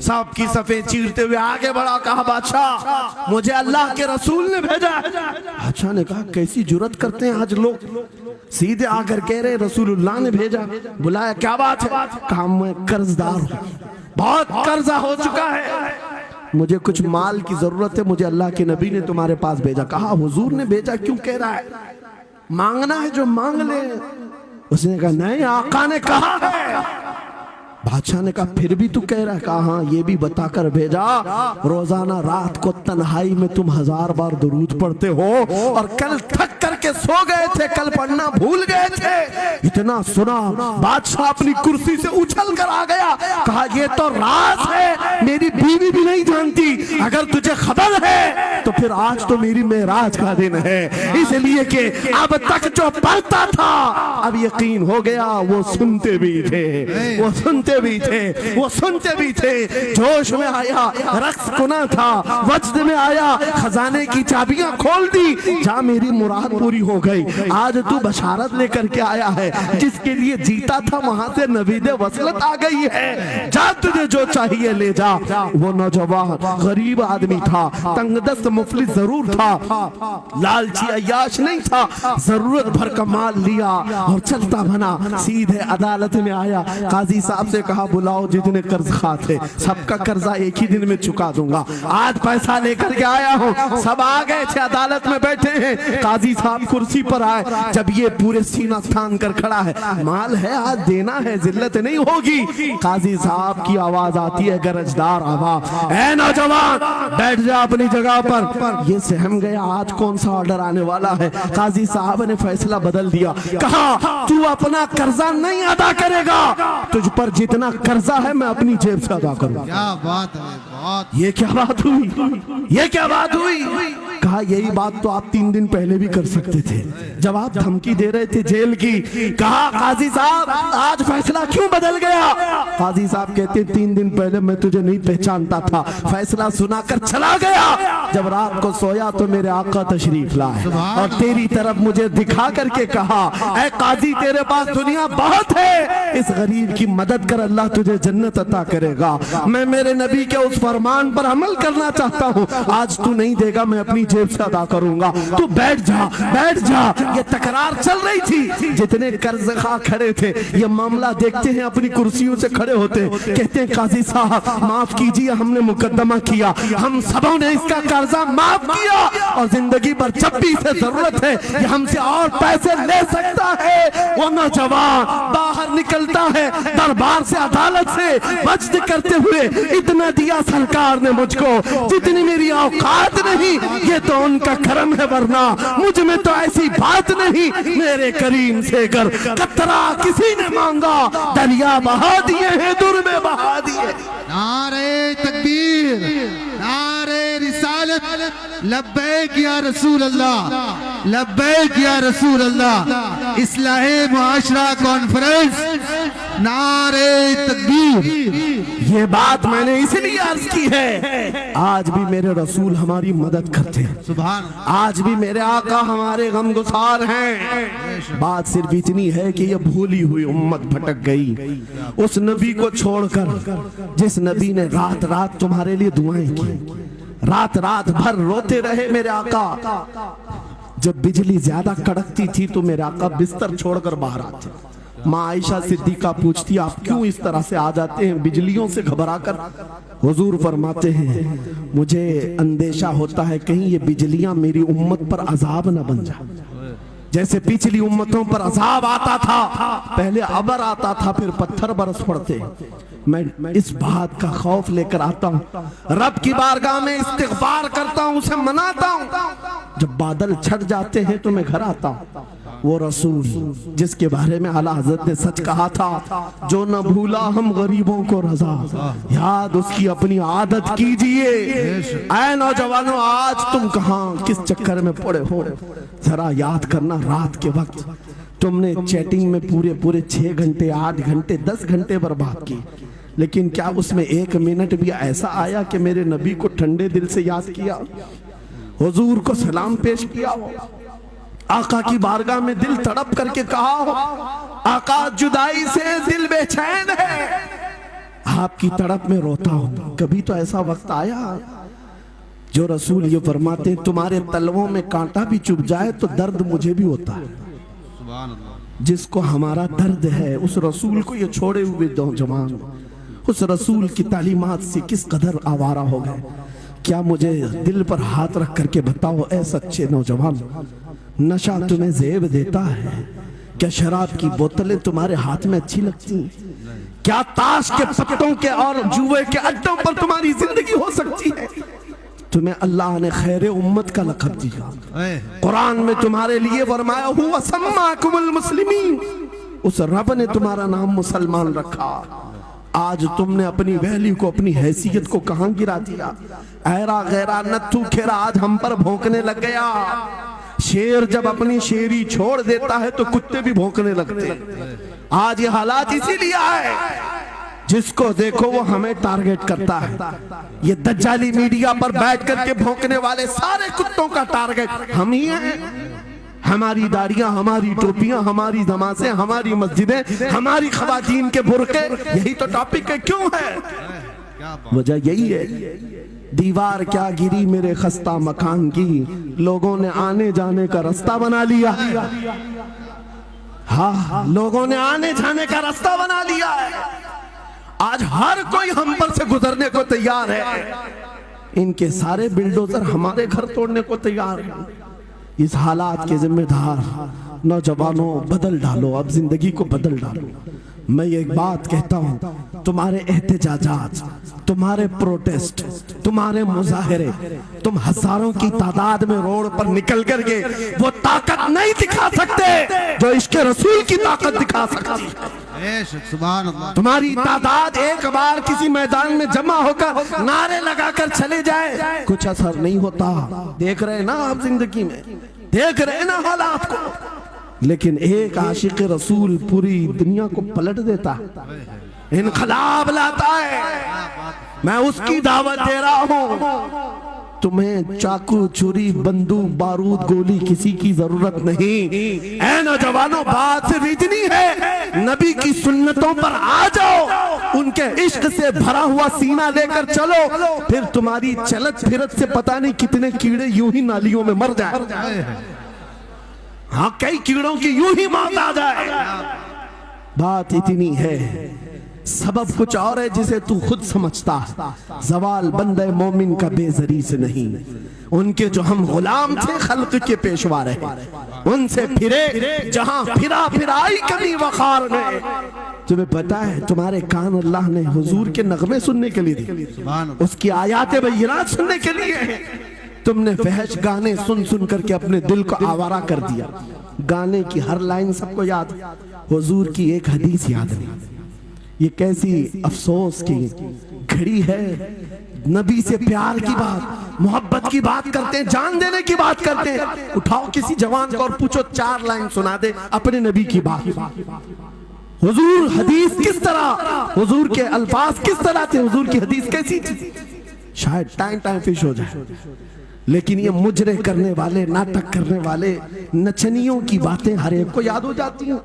सब की सफेद चीरते हुए आगे बढ़ा, कहा बादशाह मुझे अल्लाह के रसूल ने भेजा। बादशाह ने कहा कैसी जुर्रत करते हैं आज लोग, सीधे आकर कह रहे रसूलुल्लाह ने भेजा, बुलाया क्या बात है? कहा मैं कर्जदार हूं, बहुत कर्जा हो चुका है, मुझे कुछ माल की जरूरत है, मुझे अल्लाह के नबी ने तुम्हारे पास भेजा। कहा हुजूर ने भेजा, क्यों कह रहा है? मांगना है जो मांग ले। उसने कहा नहीं आका ने कहा है। बादशाह ने कहा फिर भी तू कह रहा है? कहा हाँ, ये भी बताकर भेजा रोजाना रात को तन्हाई में तुम 1000 बार दुरूद पढ़ते हो, और कल थक करके सो गए थे, कल पढ़ना भूल गए थे। इतना सुना बादशाह अपनी कुर्सी से उछल कर आ गया, कहा ये तो राज है, मेरी बीवी भी नहीं जानती, अगर तुझे खबर है तो फिर आज तो मेरी मेराज का दिन है, इसलिए कि अब तक जो पढ़ता था अब यकीन हो गया, वो सुनते भी थे, वो सुनते भी थे, वो सुनते भी थे। जोश में आया, रक्स गुना था, वज्द में आया, खजाने की चाबियां खोल दी, जा मेरी मुराद पूरी हो गई। आज तू बशारत लेकर के आया है, जिसके लिए जीता था वहां से नवीद वसलत आ गई है, जा तुझे जो चाहिए ले जा। वो नौजवान गरीब आदमी था, तंगदस्त मुफलिस जरूर था, लालची अय्याश नहीं था, जरूरत भर का माल लिया और चलता बना, सीधे अदालत में आया। काजी साहब से कहा बुलाओ जितने कर्ज खा थे, सबका कर्जा एक ही दिन में चुका दूंगा, आज पैसा लेकर के आया हूँ। सब आ गए थे, अदालत में बैठे हैं, काजी साहब कुर्सी पर आए, जब ये पूरे सीना थान कर खड़ा है, माल है आज देना है, जिल्लत नहीं होगी। काजी साहब की आवाज आती है, गरजदार आवाज, ऐ नौजवान बैठ जा अपनी जगह पर। ये सहम गया, आज कौन सा ऑर्डर आने वाला है। काजी साहब ने फैसला बदल दिया, कहा तू अपना कर्जा नहीं अदा करेगा, तुझ पर जितना कर्जा है मैं अपनी जेब से अदा करूंगा। क्या बात है। ये क्या बात हुई, ये क्या बात हुई? कहा यही बात तो आप 3 दिन पहले भी कर सकते थे जब आप धमकी दे रहे थे जेल की। कहा काजी साहब आज फैसला क्यों बदल गया? काजी साहब कहते 3 दिन पहले मैं तुझे नहीं पहचानता था, फैसला सुनाकर चला गया। जब रात को सोया तो मेरे आका तशरीफ लाए और तेरी तरफ मुझे दिखा करके कहा, ऐ काजी तेरे पास दुनिया बहुत है, इस गरीब की मदद कर, अल्लाह तुझे जन्नत अता करेगा। मैं मेरे नबी के उस फरमान पर अमल करना चाहता हूँ, आज तू नहीं देगा मैं अपनी जेब से अदा करूंगा, तू बैठ जा बैठ जा। ये तकरार चल रही थी। जितने कर्जखा खड़े थे ये मामला देखते हैं अपनी कुर्सियों से खड़े होते, कहते हैं काजी साहब माफ कीजिए, हमने मुकदमा किया, हम सबों ने इसका कर्जा माफ किया और जिंदगी भर जब भी इसे जरूरत है ये हमसे और पैसे ले सकता है। वो नौजवान बाहर निकलता है दरबार से, अदालत से वज्द करते हुए, इतना दिया सरकार ने मुझको जितनी मेरी औकात नहीं, ये तो उनका करम है, वरना मुझ में तो ऐसी बात नहीं। मेरे करीम से कर कतरा किसी ने मांगा, दरिया बहा दिए हैं, दुर में बहा दिए। नारे तकबीर, नारे रिसालत, लब्बैक या रसूल अल्लाह, लब्बैक या रसूल अल्लाह। इस्लाहे मुआशरा कॉन्फ्रेंस, नारे तकबीर। ये बात मैंने इसलिए अर्ज की है, आज भी मेरे रसूल हमारी मदद करते हैं, सुभान, आज भी मेरे आका हमारे गमगुसार हैं। बात सिर्फ इतनी है कि ये भूली हुई उम्मत भटक गई उस नबी को छोड़कर जिस नबी ने रात रात तुम्हारे लिए दुआएं की, रात रात भर रोते रहे मेरे आका। जब बिजली ज्यादा कड़कती थी तो मेरे आका बिस्तर छोड़कर बाहर आते। माँ आयशा सिद्दीका पूछती आप क्यों इस तरह से आ जाते हैं बिजलियों से घबराकर? हुजूर फरमाते हैं मुझे अंदेशा होता है कहीं ये बिजलियां मेरी उम्मत पर अजाब न बन जाए, जैसे पिछली उम्मतों पर अजाब आता था, पहले अबर आता था फिर पत्थर बरस पड़ते। मैं इस बात का खौफ लेकर आता हूँ, रब की बारगाह में इस्तिग़फार करता हूँ, उसे मनाता हूँ। जब बादल छट जाते हैं तो मैं घर आता हूँ। वो रसूल जिसके बारे में आला हज़रत ने सच कहा था, जो न भूला हम गरीबों को रजा, याद उसकी अपनी आदत कीजिए। ऐ नौजवानों आज तुम कहाँ किस चक्कर में पड़े हो, जरा याद करना रात के वक्त तुमने चैटिंग में पूरे पूरे 6 घंटे 8 घंटे 10 घंटे बर्बाद की, लेकिन क्या उसमें 1 मिनट भी ऐसा आया कि मेरे नबी को ठंडे दिल से याद किया, हुजूर को सलाम पेश किया हो, आका की बारगाह में दिल तड़प करके कहा हो, आका जुदाई से दिल बेचैन है, आपकी तड़प में रोता हूं। कभी तो ऐसा वक्त आया जो रसूल ये फरमाते तुम्हारे तलवों में कांटा भी चुभ जाए तो दर्द मुझे भी होता है। जिसको हमारा दर्द है उस रसूल को ये छोड़े हुए नौजवान उस रसूल की तालीमात से किस कदर आवारा हो गए। क्या मुझे दिल पर हाथ रख करके बताओ ऐ सच्चे नौजवान, नशा तुम्हें जेब देता है? क्या शराब की बोतलें तुम्हारे हाथ में अच्छी लगती? क्या ताश के पत्तों के और जुए के अड्डों पर तुम्हारी जिंदगी हो सकती है? तुम्हें अल्लाह ने खैर उम्मत का लक़ब दिया, कुरान में तुम्हारे लिए फरमाया हुआ सम्माकुमुल मुस्लिमीन, उस रब ने तुम्हारा नाम मुसलमान रखा। आज तुमने अपनी वैल्यू को अपनी हैसियत को कहां गिरा दिया? ऐरा गैरा नत्थू खेरा आज हम पर भौंकने लग गया। शेर जब अपनी शेरी छोड़ देता है तो कुत्ते भी भौंकने लगते। आज ये हालात इसीलिए आए, जिसको देखो वो हमें टारगेट करता है। ये दज्जाली मीडिया पर बैठ करके भौंकने वाले सारे कुत्तों का टारगेट हम ही हैं। हमारी दाढ़ियां, हमारी टोपियां, हमारी नमाज़ें, हमारी मस्जिदें, हमारी खवातीन के बुर्के, यही तो टॉपिक है। क्यों है? वजह यही है, दीवार क्या गिरी मेरे खस्ता मकान की, लोगों ने आने जाने का रास्ता बना लिया। हाँ, लोगों ने आने जाने का रास्ता बना लिया है। आज हर कोई हम पर से गुजरने को तैयार है। इनके सारे बिल्डोजर हमारे घर तोड़ने को तैयार है। इस हालात के जिम्मेदार नौजवानों बदल डालो, अब जिंदगी को बदल डालो। मैं एक बात कहता हूं, तुम्हारे एहतजाजात, तुम्हारे प्रोटेस्ट, तुम्हारे मुजाहरे, तुम हजारों की तादाद में रोड पर निकल करके वो ताकत नहीं दिखा सकते जो इश्क़ रसूल की ताकत दिखा सकती है। बेशक सुभान अल्लाह। तुम्हारी तादाद एक बार किसी मैदान में जमा होकर नारे लगाकर चले जाए, कुछ असर नहीं होता। देख रहे ना आप जिंदगी में, देख रहे ना हालात को। लेकिन एक आशिक रसूल पूरी दुनिया को पलट देता है, इनकलाब लाता है। मैं उसकी दावत दे रहा हूं। तुम्हें चाकू, छुरी, बंदूक, बारूद, गोली किसी की जरूरत नहीं। ऐ नौजवानों, बात सिर्फ इतनी है, नबी की सुन्नतों पर आ जाओ, उनके इश्क से भरा हुआ सीना लेकर चलो, फिर तुम्हारी चलत फिरत से पता नहीं कितने कीड़े यूं ही नालियों में मर जाए। हाँ, कई कीड़ों की यूं ही मौत आ जाए। बात इतनी है, सबब कुछ और है जिसे तू खुद समझता है। जवाल बंदे मोमिन का बेजरी से नहीं, उनके जो हम गुलाम थे खल्क के पेशवा रहे, उनसे फिरे जहां फिरा फिराई कभी वखार ने। तुम्हें पता है तुम्हारे कान अल्लाह ने हुजूर के नगमे सुनने के लिए दिए, उसकी आयाते बय्यिनात सुनने के लिए। तुमने फहश गाने सुन सुन करके अपने दिल को आवारा कर दिया। गाने की हर लाइन सबको याद, हुजूर की एक हदीस याद नहीं। ये कैसी अफसोस की घड़ी है। नबी से प्यार की बात, मोहब्बत की बात करते हैं, जान देने की बात करते हैं। उठाओ किसी जवान को और पूछो 4 लाइन सुना दे अपने नबी की बात। हुजूर हदीस किस तरह, हुजूर के अल्फाज किस तरह थे, हुजूर की हदीस कैसी थी, शायद टाइम फिश हो जाए। लेकिन ये मुजरे करने वाले, नाटक करने वाले, नचनियों की बातें हर एक को याद हो जाती हैं।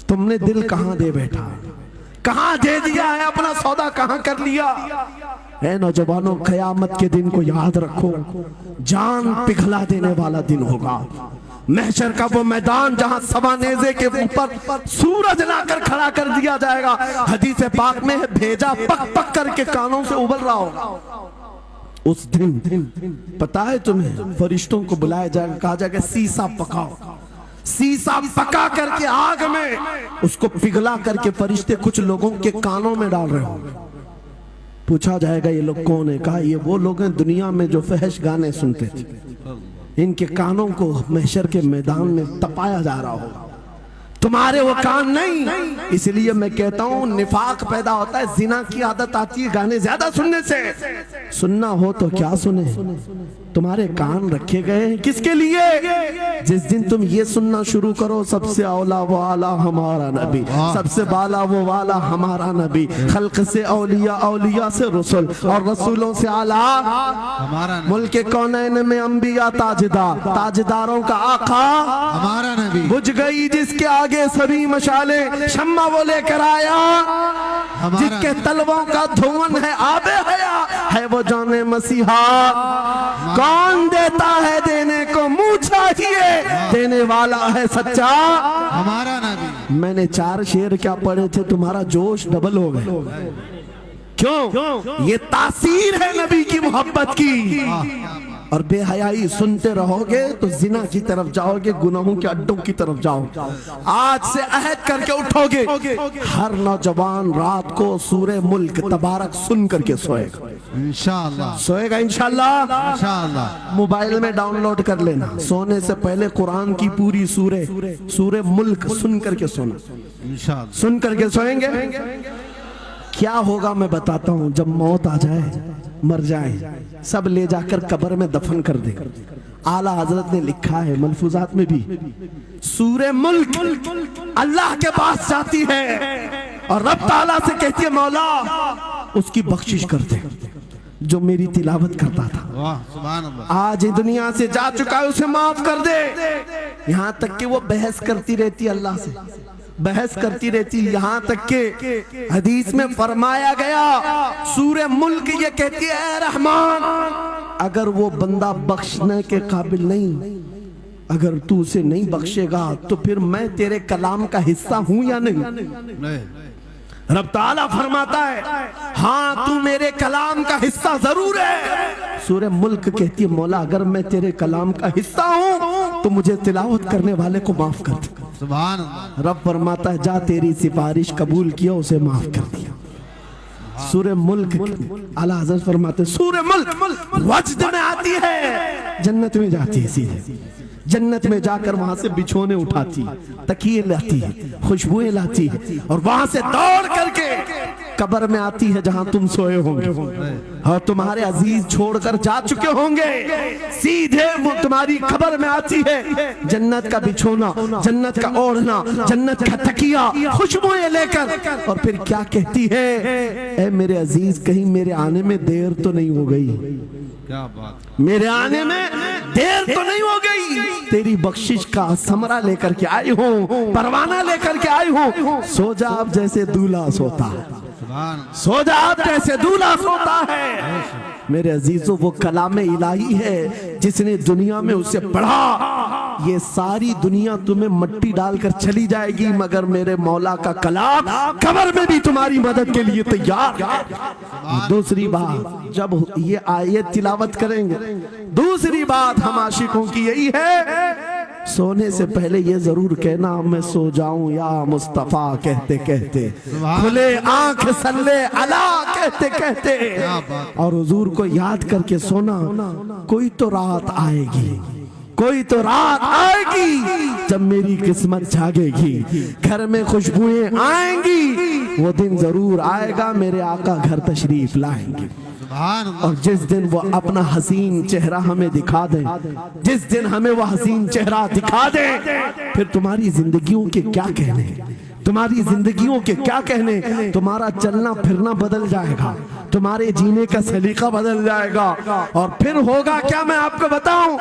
तुमने दिल कहां दे बैठा, कहां दे दिया है, अपना सौदा कहां कर लिया है। नौजवानों, कयामत के दिन को याद रखो, जान पिघला देने वाला दिन होगा। महशर का वो मैदान जहां सवानेजे के ऊपर सूरज लाकर खड़ा कर दिया जाएगा। हदीस पाक में है, भेजा पक पक करके कानों से उबल रहा होगा। उस दिन पता है तुम्हें, फरिश्तों को बुलाया जाएगा, कहा जाएगा शीशा पकाओ। शीशा पका करके आग में उसको पिघला करके फरिश्ते कुछ लोगों के कानों में डाल रहे हो। पूछा जाएगा ये लोग कौन है, कहा ये वो लोग हैं दुनिया में जो फहश गाने सुनते थे, इनके कानों को महशर के मैदान में तपाया जा रहा होगा। तुम्हारे वो कान नहीं। इसलिए मैं कहता हूं निफाक पैदा होता है, जिना की आदत आती है गाने ज्यादा सुनने से। सुनना हो तो क्या सुने, तुम्हारे कान रखे गए हैं किसके लिए? जिस दिन तुम ये सुनना शुरू करो, सबसे औला वो आला हमारा नबी, सबसे बाला वो वाला हमारा नबी, खल्क से औलिया, औलिया से रसूल, और रसूलों से आला हमारा नबी, मुल्क कौनैन में अंबिया ताजदार, ताजदारों का आका हमारा नबी। बुझ गई जिसके आगे सभी मशाले, शम्मा वो लेकर आया जिसके तलवों का धुआं है आबे हया, है वो जाने मसीहा। कौन देता है देने को मुंह चाहिए, देने वाला है सच्चा हमारा नबी। मैंने 4 शेर क्या पढ़े थे, तुम्हारा जोश डबल हो गए। क्यों? ये तासीर है नबी की मोहब्बत की। और बेहयाई सुनते रहोगे तो जिना की तरफ जाओगे, गुनाहों के अड्डों की तरफ जाओगे। आज से अहद करके उठोगे, हर नौजवान रात को सूरे मुल्क तबारक सुन करके सोएगा। इंशाअल्लाह सोएगा इंशाअल्लाह। इंशाअल्लाह मोबाइल में डाउनलोड कर लेना, सोने से पहले कुरान की पूरी सूरे मुल्क सुन करके सोना। इंशाअल्लाह सुन करके सोएंगे। क्या होगा मैं बताता हूं, जब मौत आ जाए, मर जाए, सब ले जाकर कब्र में दफन कर दे। आला हजरत ने लिखा है मलफूजात में भी, सूरे मुल्क अल्लाह के पास जाती है और रब ताला से कहती है मौला उसकी बख्शिश कर दे जो मेरी तिलावत करता था। वाह सुभान अल्लाह। आज दुनिया से जा चुका है, उसे माफ कर दे। यहाँ तक कि वो बहस करती रहती अल्लाह से, बहस करती रहती। यहाँ तक के हदीस में फरमाया गया, सूरे मुल्क ये कहती है रहमान, अगर वो बंदा बख्शने के काबिल नहीं, अगर तू उसे नहीं बख्शेगा तो फिर मैं तेरे कलाम का हिस्सा हूं या नहीं? रब ताला फरमाता है हाँ तू मेरे कलाम का हिस्सा जरूर है। सूरे मुल्क कहती है मौला अगर मैं तेरे कलाम का हिस्सा हूं तो मुझे तिलावत करने वाले को माफ कर दे। सुभान अल्लाह। रब फरमाता है जा तेरी सिफारिश कबूल किया, उसे माफ कर दिया। सूरे मुल्क आला हज़रत फरमाते सूरे मुल्क वजद में आती है, जन्नत में जाती है सीधे। जन्नत में जाकर वहां से बिछोने उठाती, तकिए लाती है, खुशबुएं लाती है और वहां से दौड़ करके कब्र में आती है जहां तुम सोए होंगे और तुम्हारे अजीज छोड़कर जा चुके होंगे। सीधे वो तुम्हारी कब्र में आती है, जन्नत का बिछोना, जन्नत का ओढ़ना, जन्नत का तकिया, खुशबुएं लेकर, और फिर क्या कहती है, ए मेरे अजीज कहीं मेरे आने में देर तो नहीं हो गई, क्या बात, मेरे आने में देर तो नहीं हो गई, तेरी बख्शिश का समरा लेकर के आई हूँ, परवाना लेकर के आई हूँ, सो जा अब जैसे दूल्हा सोता है, सो जा अब जैसे दूल्हा सोता है। मेरे अजीजों वो कलाम इलाही है जिसने दुनिया में उसे पढ़ा, ये सारी दुनिया तुम्हें मट्टी डालकर चली जाएगी मगर मेरे मौला का कलाम कब्र में भी तुम्हारी मदद के लिए तैयार है। दूसरी बात, जब ये आयत तिलावत करेंगे, दूसरी बात हम आशिकों की यही है, सोने से पहले ये जरूर कहना मैं सो जाऊं या मुस्तफा कहते कहते, खुले आंख सल्ले अला कहते कहते, और हुजूर को याद करके सोना। कोई तो रात आएगी, कोई तो रात आएगी जब मेरी किस्मत जागेगी, घर में खुशबुएं आएंगी, वो दिन जरूर आएगा मेरे आका घर तशरीफ लाएंगे। और जिस दिन वो अपना हसीन चेहरा हमें दिखा दे, जिस दिन हमें वो हसीन चेहरा दिखा दे, फिर तुम्हारी जिंदगियों के क्या कहने, तुम्हारी जिंदगियों के क्या कहने, तुम्हारा चलना फिरना बदल जाएगा, तुम्हारे जीने का सलीका बदल जाएगा, और फिर होगा क्या मैं आपको बताऊं,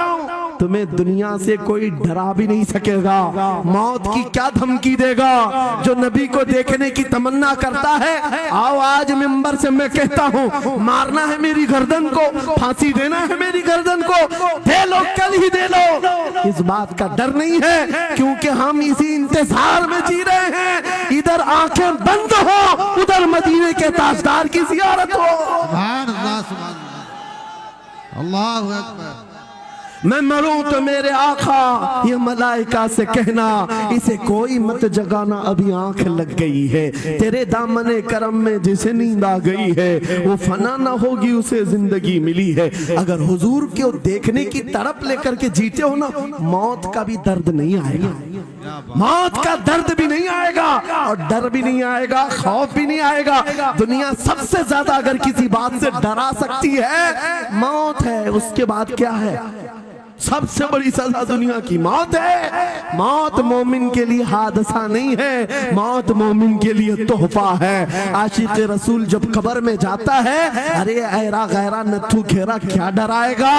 तुम्हें दुनिया से कोई डरा भी नहीं सकेगा। मौत की क्या धमकी देगा, जो नबी को देखने की तमन्ना करता है, आओ आज मिंबर से मैं कहता हूँ, मारना है मेरी गर्दन को, फांसी देना है मेरी गर्दन को, दे लो कल ही दे लो, इस बात का डर नहीं है, क्योंकि हम इसी इंतजार में जी रहे हैं, इधर आंखें बंद हो, उधर मदीने के ताजदार की जियारत हो। सुभान अल्लाह, सुभान अल्लाह, अल्लाहु अकबर। मैं मरूं तो मेरे आका ये मलाइका से कहना, इसे कोई मत जगाना अभी आंख लग गई है, तेरे दामने करम में जिसे नींद आ गई है वो फना ना होगी उसे जिंदगी मिली है। अगर हुजूर को देखने की तड़प लेकर के जीते हो ना, मौत का भी दर्द नहीं आएगा, मौत का दर्द भी नहीं आएगा, और डर भी नहीं आएगा, खौफ भी नहीं आएगा। दुनिया सबसे ज्यादा अगर किसी बात से डरा सकती है, मौत है, उसके बाद क्या है, सबसे बड़ी सजा दुनिया की मौत है। मौत मोमिन के लिए हादसा नहीं है, मौत मोमिन के लिए तोहफा है। आशिक रसूल जब कब्र में जाता है, अरे ऐरा गैरा नथु घेरा क्या डराएगा,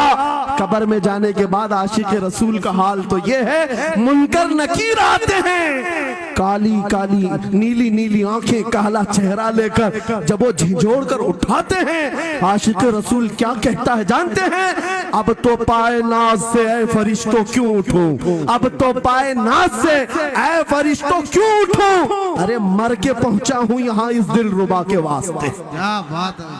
कब्र में जाने के बाद आशिक रसूल का हाल तो ये है, मुनकर नकीर आते हैं, काली काली नीली नीली आंखें, काला चेहरा लेकर जब वो झिझोड़ कर उठाते हैं, आशिक रसूल क्या कहता है जानते हैं, अब तो पाए नाज से ऐ फरिश्तों क्यों उठूं, अब तो पाए नाज से ऐ फरिश्तों क्यों उठूं, अरे मर के पहुंचा हूं यहाँ इस दिल रुबा के वास्ते, क्या बात है,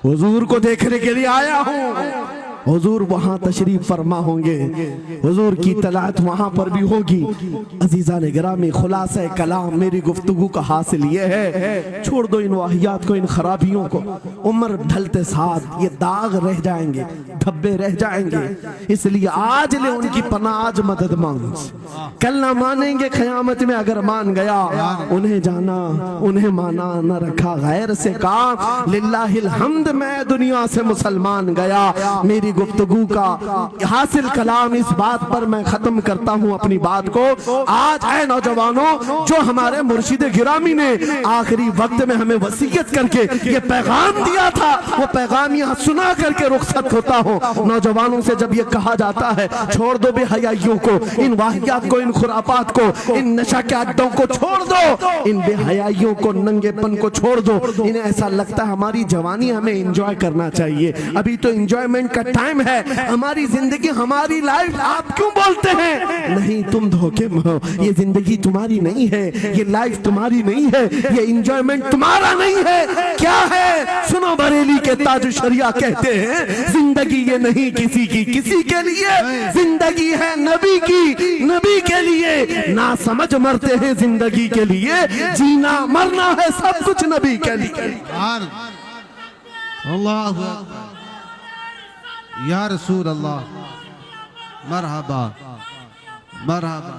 हुजूर को देखने के लिए आया हूं। हुजूर वहां तशरीफ फरमा होंगे, हुजूर की तलात वहां पर भी होगी। अजीजा ने गिरामी, खुलासा कलाम मेरी गुफ्तगू का हासिल ये है, छोड़ दो इन वाहियात को, इन खराबियों को, उम्र ढलते साथ ये दाग रह जाएंगे, धब्बे रह जाएंगे, इसलिए आज ले उनकी पनाह, आज मदद मांग, कल ना मानेंगे क़यामत में अगर मान गया, उन्हें जाना उन्हें माना, न रखा गैर से काम, लिल्लाहिल हम्द मैं दुनिया से मुसलमान गया। मेरी गुफ्तगू का हासिल कलाम इस बात पर मैं खत्म करता हूं अपनी बात को। आज है नौजवानों, जो हमारे मुर्शिद गिरामी ने आखिरी वक्त में हमें वसीयत करके ये पैगाम दिया था, वो पैगाम यहाँ सुना करके रुखसत होता हो। नौजवानों से जब ये कहा जाता है छोड़ दो बेहयाइयों को, इन वाहियात को, इन खुरापात को, इन नशा के अड्डों को छोड़ दो, इन बेहयाइयों को, नंगेपन को छोड़ दो। इन्हें ऐसा लगता है हमारी जवानी हमें एंजॉय करना चाहिए, अभी तो एंजॉयमेंट का टाइम है, हमारी जिंदगी हमारी लाइफ आप क्यों बोलते हैं, नहीं तुम धोखे में हो, ये जिंदगी तुम्हारी नहीं है, ये लाइफ तुम्हारी नहीं है, ये एंजॉयमेंट तुम्हारा नहीं है। क्या है, सुनो बरेली के ताज शरिया कहते हैं, जिंदगी ये नहीं किसी की किसी के लिए, जिंदगी है नबी की नबी के लिए, ना समझ मरते हैं जिंदगी के लिए, जीना मरना है सब कुछ नबी के लिए। अल्लाहु अकबर, या रसूल अल्लाह, मरहबा। मरहबा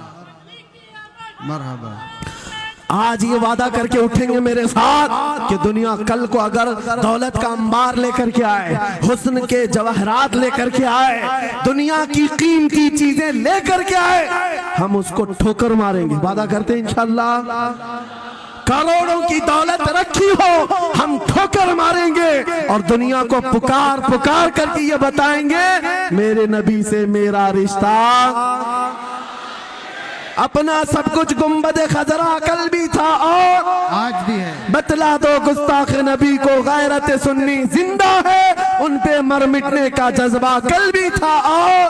मरहबा। आज ये वादा करके उठेंगे मेरे साथ कि दुनिया कल को अगर दौलत का अंबार लेकर के आए, हुस्न के जवाहरात लेकर के आए, दुनिया की कीमती चीजें लेकर के आए, हम उसको ठोकर मारेंगे। वादा करते हैं इंशाअल्लाह। करोड़ों की दौलत रखी हो, हम ठोकर मारेंगे और दुनिया को पुकार पुकार करके ये बताएंगे मेरे नबी से मेरा रिश्ता। अपना सब कुछ गुंबद खजरा कल भी था और आज भी है। बतला दो गुस्ताख नबी को गैरत सुन्नी जिंदा है, उन पे मर मिटने का जज्बा कल भी था और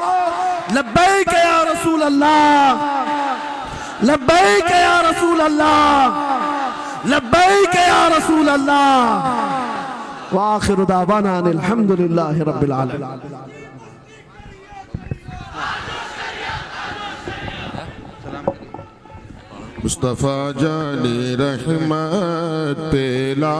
लब्बैक या रसूल अल्लाह, लब्बैक या रसूल अल्लाह, लब्बैक या रसूल अल्लाह। व आखिरु दावाना अनिल हम्दुलिल्लाहि रब्बिल आलमीन। मुस्तफा जानी रहमत पे ला